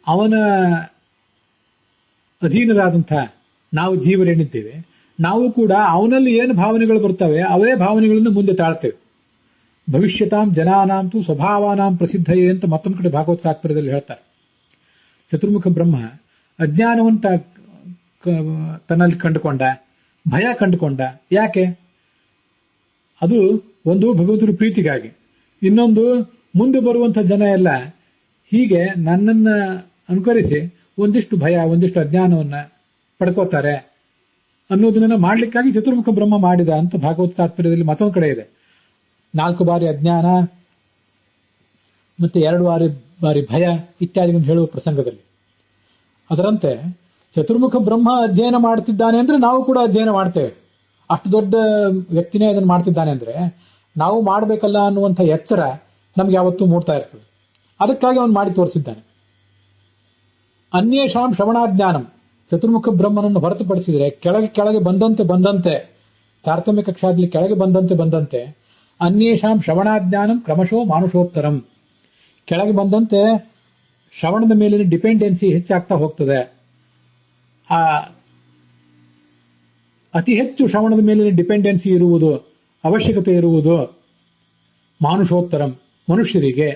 ಅವನ ಅಧೀನರಾದಂಥ ನಾವು ಜೀವರೇನಿದ್ದೇವೆ, ನಾವು ಕೂಡ ಅವನಲ್ಲಿ ಏನು ಭಾವನೆಗಳು ಬರ್ತವೆ ಅವೇ ಭಾವನೆಗಳನ್ನು ಮುಂದೆ ತಾಳ್ತೇವೆ. ಭವಿಷ್ಯತಾಂ ಜನಾನಾಂತು ಸ್ವಭಾವಾನಾಂ ಪ್ರಸಿದ್ಧಯೇ ಅಂತ ಮತ್ತೊಂದು ಕಡೆ ಭಾಗವತ ತಾತ್ಪರ್ಯದಲ್ಲಿ ಹೇಳ್ತಾರೆ. ಚತುರ್ಮುಖ ಬ್ರಹ್ಮ ಅಜ್ಞಾನವಂತ ತನ್ನಲ್ಲಿ ಕಂಡುಕೊಂಡ, ಭಯ ಕಂಡುಕೊಂಡ. ಯಾಕೆ? ಅದು ಒಂದು ಭಗವಂತನ ಪ್ರೀತಿಗಾಗಿ, ಇನ್ನೊಂದು ಮುಂದೆ ಬರುವಂಥ ಜನ ಎಲ್ಲ ಹೀಗೆ ನನ್ನನ್ನ ಅನುಕರಿಸಿ ಒಂದಿಷ್ಟು ಭಯ, ಒಂದಿಷ್ಟು ಅಜ್ಞಾನವನ್ನ ಪಡ್ಕೋತಾರೆ ಅನ್ನೋದನ್ನ ಮಾಡ್ಲಿಕ್ಕಾಗಿ ಚತುರ್ಮುಖ ಬ್ರಹ್ಮ ಮಾಡಿದ ಅಂತ ಭಾಗವತ ತಾತ್ಪರ್ಯದಲ್ಲಿ ಮತ್ತೊಂದು ಕಡೆ ಇದೆ. 4 ಬಾರಿ ಅಜ್ಞಾನ ಮತ್ತೆ 2 ಬಾರಿ ಭಯ ಇತ್ಯಾದಿಗಳನ್ನು ಹೇಳುವ ಪ್ರಸಂಗದಲ್ಲಿ. ಅದರಂತೆ ಚತುರ್ಮುಖ ಬ್ರಹ್ಮ ಅಧ್ಯಯನ ಮಾಡ್ತಿದ್ದಾನೆ ಅಂದ್ರೆ ನಾವು ಕೂಡ ಅಧ್ಯಯನ ಮಾಡ್ತೇವೆ. ಅಷ್ಟು ದೊಡ್ಡ ವ್ಯಕ್ತಿನೇ ಅದನ್ನು ಮಾಡ್ತಿದ್ದಾನೆ ಅಂದ್ರೆ ನಾವು ಮಾಡಬೇಕಲ್ಲ ಅನ್ನುವಂಥ ಎಚ್ಚರ ನಮ್ಗೆ ಯಾವತ್ತೂ ಮೂಡ್ತಾ ಇರ್ತದೆ. ಅದಕ್ಕಾಗಿ ಅವನು ಮಾಡಿ ತೋರಿಸಿದ್ದಾನೆ. ಅನ್ಯೇಷಾಂ ಶ್ರವಣಾಜ್ಞಾನಂ, ಚತುರ್ಮುಖ ಬ್ರಹ್ಮನನ್ನು ಹೊರತುಪಡಿಸಿದರೆ ಕೆಳಗೆ ಬಂದಂತೆ ತಾರತಮ್ಯ ಕಕ್ಷಾದಲ್ಲಿ ಕೆಳಗೆ ಬಂದಂತೆ ಅನ್ಯೇಷಾಂ ಶ್ರವಣಾಜ್ಞಾನಂ ಕ್ರಮಶೋ ಮಾನುಷೋತ್ತರಂ, ಕೆಳಗೆ ಬಂದಂತೆ ಶ್ರವಣದ ಮೇಲಿನ ಡಿಪೆಂಡೆನ್ಸಿ ಹೆಚ್ಚಾಗ್ತಾ ಹೋಗ್ತದೆ. ಆ ಅತಿ ಹೆಚ್ಚು ಶ್ರವಣದ ಮೇಲಿನ ಡಿಪೆಂಡೆನ್ಸಿ ಇರುವುದು, ಅವಶ್ಯಕತೆ ಇರುವುದು ಮಾನುಷೋತ್ತರಂ, ಮನುಷ್ಯರಿಗೆ.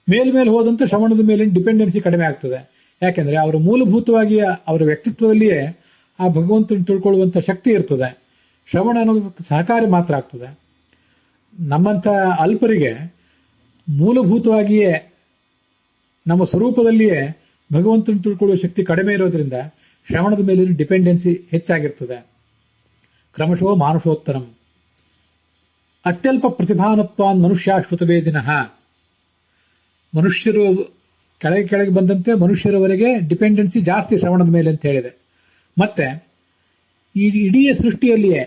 ಮೇಲ್ಮೇಲೆ ಹೋದಂತೆ ಶ್ರವಣದ ಮೇಲಿನ ಡಿಪೆಂಡೆನ್ಸಿ ಕಡಿಮೆ ಆಗ್ತದೆ. ಯಾಕೆಂದ್ರೆ ಅವರು ಮೂಲಭೂತವಾಗಿ ಅವರ ವ್ಯಕ್ತಿತ್ವದಲ್ಲಿಯೇ ಆ ಭಗವಂತನ ತಿಳ್ಕೊಳ್ಳುವಂತ ಶಕ್ತಿ ಇರ್ತದೆ. ಶ್ರವಣ ಅನ್ನೋದಕ್ಕೆ ಸಹಕಾರಿ ಮಾತ್ರ ಆಗ್ತದೆ. ನಮ್ಮಂಥ ಅಲ್ಪರಿಗೆ ಮೂಲಭೂತವಾಗಿಯೇ ನಮ್ಮ ಸ್ವರೂಪದಲ್ಲಿಯೇ ಭಗವಂತನ ತಿಳ್ಕೊಳ್ಳುವ ಶಕ್ತಿ ಕಡಿಮೆ ಇರೋದ್ರಿಂದ ಶ್ರವಣದ ಮೇಲಿನ ಡಿಪೆಂಡೆನ್ಸಿ ಹೆಚ್ಚಾಗಿರ್ತದೆ. ಕ್ರಮಶಃ ಮಾನುಷೋತ್ತರಂ. ಅತ್ಯಲ್ಪ ಪ್ರತಿಭಾನತ್ವಾನ್ ಮನುಷ್ಯಾಶ್ರುತವೇದಿನಃ, ಮನುಷ್ಯರು ಕೆಳಗೆ ಬಂದಂತೆ ಮನುಷ್ಯರವರೆಗೆ ಡಿಪೆಂಡೆನ್ಸಿ ಜಾಸ್ತಿ ಶ್ರವಣದ ಮೇಲೆ ಅಂತ ಹೇಳಿದೆ. ಮತ್ತೆ ಈ ಇಡೀ ಸೃಷ್ಟಿಯಲ್ಲಿಯೇ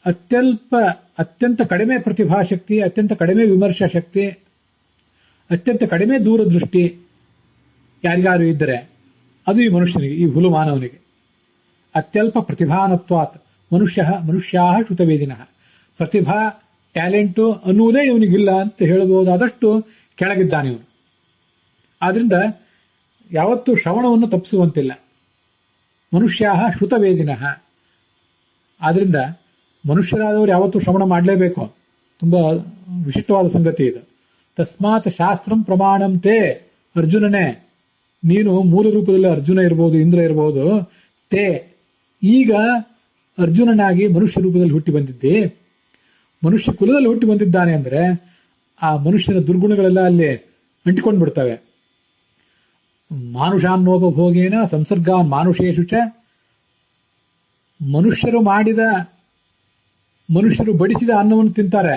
ಅತ್ಯಂತ ಕಡಿಮೆ ಪ್ರತಿಭಾಶಕ್ತಿ, ಅತ್ಯಂತ ಕಡಿಮೆ ವಿಮರ್ಶಾ ಶಕ್ತಿ, ಅತ್ಯಂತ ಕಡಿಮೆ ದೂರದೃಷ್ಟಿ ಯಾರಿಗಾರು ಇದ್ದರೆ ಅದು ಈ ಮನುಷ್ಯನಿಗೆ, ಈ ಹುಲು ಮಾನವನಿಗೆ. ಅತ್ಯಲ್ಪ ಪ್ರತಿಭಾನತ್ವಾತ್ ಮನುಷ್ಯಾ ಶ್ರುತವೇದಿನಃ. ಪ್ರತಿಭಾ, ಟ್ಯಾಲೆಂಟು ಅನ್ನುವುದೇ ಇವನಿಗಿಲ್ಲ ಅಂತ ಹೇಳಬಹುದಾದಷ್ಟು ಕೆಳಗಿದ್ದಾನೆ ಇವನು. ಆದ್ರಿಂದ ಯಾವತ್ತೂ ಶ್ರವಣವನ್ನು ತಪ್ಪಿಸುವಂತಿಲ್ಲ. ಮನುಷ್ಯಾ ಶ್ರುತವೇದಿನಃ. ಆದ್ರಿಂದ ಮನುಷ್ಯರಾದವರು ಯಾವತ್ತೂ ಶ್ರವಣ ಮಾಡಲೇಬೇಕು. ತುಂಬಾ ವಿಶಿಷ್ಟವಾದ ಸಂಗತಿ ಇದು. ತಸ್ಮಾತ್ ಶಾಸ್ತ್ರಂ ಪ್ರಮಾಣಂ ತೇ, ಅರ್ಜುನನೇ ನೀನು ಮೂಲ ರೂಪದಲ್ಲಿ ಅರ್ಜುನ ಇರಬಹುದು, ಇಂದ್ರ ಇರಬಹುದು. ತೇ, ಈಗ ಅರ್ಜುನನಾಗಿ ಮನುಷ್ಯ ರೂಪದಲ್ಲಿ ಹುಟ್ಟಿ ಬಂದಿದ್ದೆ. ಮನುಷ್ಯ ಕುಲದಲ್ಲಿ ಹುಟ್ಟಿ ಬಂದಿದ್ದಾನೆ ಅಂದ್ರೆ ಆ ಮನುಷ್ಯನ ದುರ್ಗುಣಗಳೆಲ್ಲ ಅಲ್ಲಿ ಅಂಟಿಕೊಂಡು ಬಿಡ್ತವೆ. ಮಾನುಷಾನ್ನೋಪಭೋಗೇನ ಸಂಸರ್ಗಾನ್ ಮಾನುಷೇಷು ಚ. ಮನುಷ್ಯರು ಬಡಿಸಿದ ಅನ್ನವನ್ನು ತಿಂತಾರೆ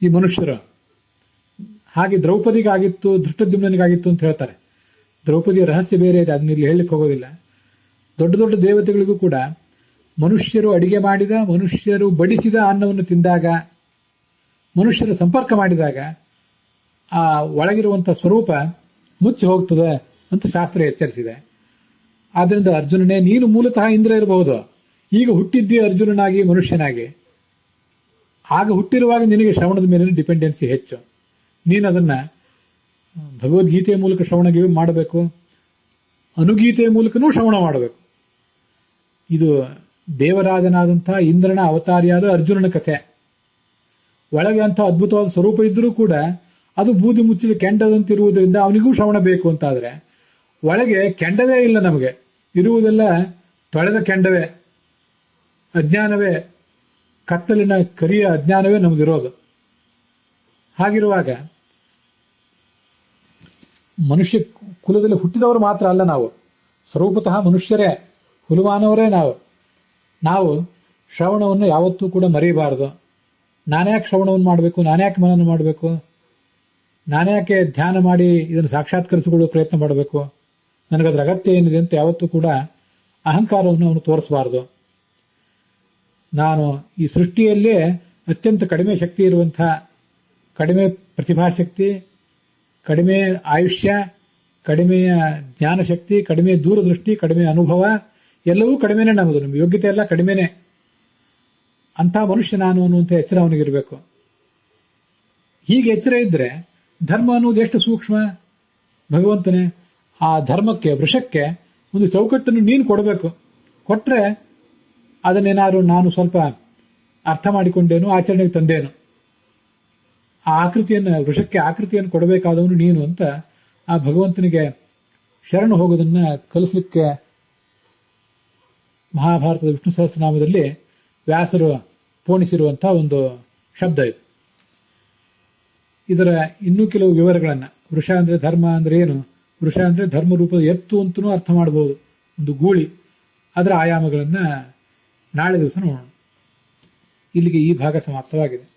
ಈ ಮನುಷ್ಯರು. ಹಾಗೆ ದ್ರೌಪದಿಗಾಗಿತ್ತು, ಧೃಷ್ಟದ್ಯುಮ್ನಿಗಾಗಿತ್ತು ಅಂತ ಹೇಳ್ತಾರೆ. ದ್ರೌಪದಿಯ ರಹಸ್ಯ ಬೇರೆ ಇದೆ, ಅದನ್ನ ಇಲ್ಲಿ ಹೇಳಲಿಕ್ಕೆ ಹೋಗೋದಿಲ್ಲ. ದೊಡ್ಡ ದೊಡ್ಡ ದೇವತೆಗಳಿಗೂ ಕೂಡ ಮನುಷ್ಯರು ಅಡಿಗೆ ಮಾಡಿದ, ಮನುಷ್ಯರು ಬಡಿಸಿದ ಅನ್ನವನ್ನು ತಿಂದಾಗ, ಮನುಷ್ಯರ ಸಂಪರ್ಕ ಮಾಡಿದಾಗ ಆ ಒಳಗಿರುವಂತಹ ಸ್ವರೂಪ ಮುಚ್ಚಿ ಹೋಗ್ತದೆ ಅಂತ ಶಾಸ್ತ್ರ ಎಚ್ಚರಿಸಿದೆ. ಆದ್ರಿಂದ ಅರ್ಜುನನೇ, ನೀನು ಮೂಲತಃ ಇಂದ್ರ ಇರಬಹುದು, ಈಗ ಹುಟ್ಟಿದ್ದೇ ಅರ್ಜುನನಾಗಿ, ಮನುಷ್ಯನಾಗಿ. ಆಗ ಹುಟ್ಟಿರುವಾಗ ನಿನಗೆ ಶ್ರವಣದ ಮೇಲಿನ ಡಿಪೆಂಡೆನ್ಸಿ ಹೆಚ್ಚು. ನೀನು ಅದನ್ನ ಭಗವದ್ಗೀತೆಯ ಮೂಲಕ ಶ್ರವಣ ಮಾಡಬೇಕು, ಅನುಗೀತೆಯ ಮೂಲಕನೂ ಶ್ರವಣ ಮಾಡಬೇಕು. ಇದು ದೇವರಾಜನಾದಂತಹ ಇಂದ್ರನ ಅವತಾರಿಯಾದ ಅರ್ಜುನನ ಕಥೆ. ಒಳಗೆ ಅಂತ ಅದ್ಭುತವಾದ ಸ್ವರೂಪ ಇದ್ರೂ ಕೂಡ ಅದು ಬೂದಿ ಮುಚ್ಚಿದ ಕೆಂಡದಂತಿರುವುದರಿಂದ ಅವನಿಗೂ ಶ್ರವಣ ಬೇಕು ಅಂತಾದ್ರೆ, ಒಳಗೆ ಕೆಂಡವೇ ಇಲ್ಲ, ನಮಗೆ ಇರುವುದೆಲ್ಲ ತೊಳೆದ ಕೆಂಡವೇ, ಅಜ್ಞಾನವೇ, ಕತ್ತಲಿನ ಕರಿಯ ಅಜ್ಞಾನವೇ ನಮಗಿರೋದು. ಹಾಗಿರುವಾಗ ಮನುಷ್ಯ ಕುಲದಲ್ಲಿ ಹುಟ್ಟಿದವರು ಮಾತ್ರ ಅಲ್ಲ ನಾವು, ಸ್ವರೂಪತಃ ಮನುಷ್ಯರೇ, ಹುಲುಮಾನವರೇ ನಾವು ಶ್ರವಣವನ್ನು ಯಾವತ್ತೂ ಕೂಡ ಮರೆಯಬಾರದು. ನಾನ್ಯಾಕೆ ಶ್ರವಣವನ್ನು ಮಾಡಬೇಕು, ನಾನ್ಯಾಕೆ ಮನನ ಮಾಡಬೇಕು, ನಾನ್ಯಾಕೆ ಧ್ಯಾನ ಮಾಡಿ ಇದನ್ನು ಸಾಕ್ಷಾತ್ಕರಿಸಿಕೊಳ್ಳುವ ಪ್ರಯತ್ನ ಮಾಡಬೇಕು, ನನಗದರ ಅಗತ್ಯ ಏನಿದೆ ಅಂತ ಯಾವತ್ತೂ ಕೂಡ ಅಹಂಕಾರವನ್ನು ಅವನು ತೋರಿಸಬಾರದು. ನಾನು ಈ ಸೃಷ್ಟಿಯಲ್ಲೇ ಅತ್ಯಂತ ಕಡಿಮೆ ಶಕ್ತಿ ಇರುವಂತಹ, ಕಡಿಮೆ ಪ್ರತಿಭಾಶಕ್ತಿ, ಕಡಿಮೆ ಆಯುಷ್ಯ, ಕಡಿಮೆಯ ಜ್ಞಾನಶಕ್ತಿ, ಕಡಿಮೆ ದೂರದೃಷ್ಟಿ, ಕಡಿಮೆ ಅನುಭವ, ಎಲ್ಲವೂ ಕಡಿಮೆನೇ ನಮ್ಮದು. ನಮ್ಮ ಯೋಗ್ಯತೆ ಎಲ್ಲ ಕಡಿಮೆನೇ. ಅಂಥ ಮನುಷ್ಯ ನಾನು ಅನ್ನುವಂಥ ಎಚ್ಚರ ಅವನಿಗಿರಬೇಕು. ಹೀಗೆ ಎಚ್ಚರ ಇದ್ರೆ ಧರ್ಮ ಅನ್ನುವುದು ಎಷ್ಟು ಸೂಕ್ಷ್ಮ. ಭಗವಂತನೇ ಆ ಧರ್ಮಕ್ಕೆ, ವೃಷಕ್ಕೆ ಒಂದು ಚೌಕಟ್ಟನ್ನು ನೀನು ಕೊಡಬೇಕು. ಕೊಟ್ರೆ ಅದನ್ನೇನಾದ್ರು ನಾನು ಸ್ವಲ್ಪ ಅರ್ಥ ಮಾಡಿಕೊಂಡೇನು, ಆಚರಣೆಗೆ ತಂದೇನು. ಆ ಆಕೃತಿಯನ್ನು, ವೃಷಕ್ಕೆ ಆಕೃತಿಯನ್ನು ಕೊಡಬೇಕಾದವನು ನೀನು ಅಂತ ಆ ಭಗವಂತನಿಗೆ ಶರಣು ಹೋಗೋದನ್ನ ಕಲಿಸ್ಲಿಕ್ಕೆ ಮಹಾಭಾರತದ ವಿಷ್ಣು ಸಹಸ್ರನಾಮದಲ್ಲಿ ವ್ಯಾಸರು ಪೋಣಿಸಿರುವಂತಹ ಒಂದು ಶಬ್ದ ಇದು. ಇದರ ಇನ್ನೂ ಕೆಲವು ವಿವರಗಳನ್ನ, ವೃಷ ಅಂದ್ರೆ ಧರ್ಮ ಅಂದ್ರೆ ಏನು, ವೃಷ ಅಂದ್ರೆ ಧರ್ಮ ರೂಪದ ಎತ್ತು ಅಂತನೂ ಅರ್ಥ ಮಾಡಬಹುದು, ಒಂದು ಗೂಳಿ. ಅದರ ಆಯಾಮಗಳನ್ನ ನಾಳೆ ದಿವಸ ನೋಡೋಣ. ಇಲ್ಲಿಗೆ ಈ ಭಾಗ ಸಮಾಪ್ತವಾಗಿದೆ.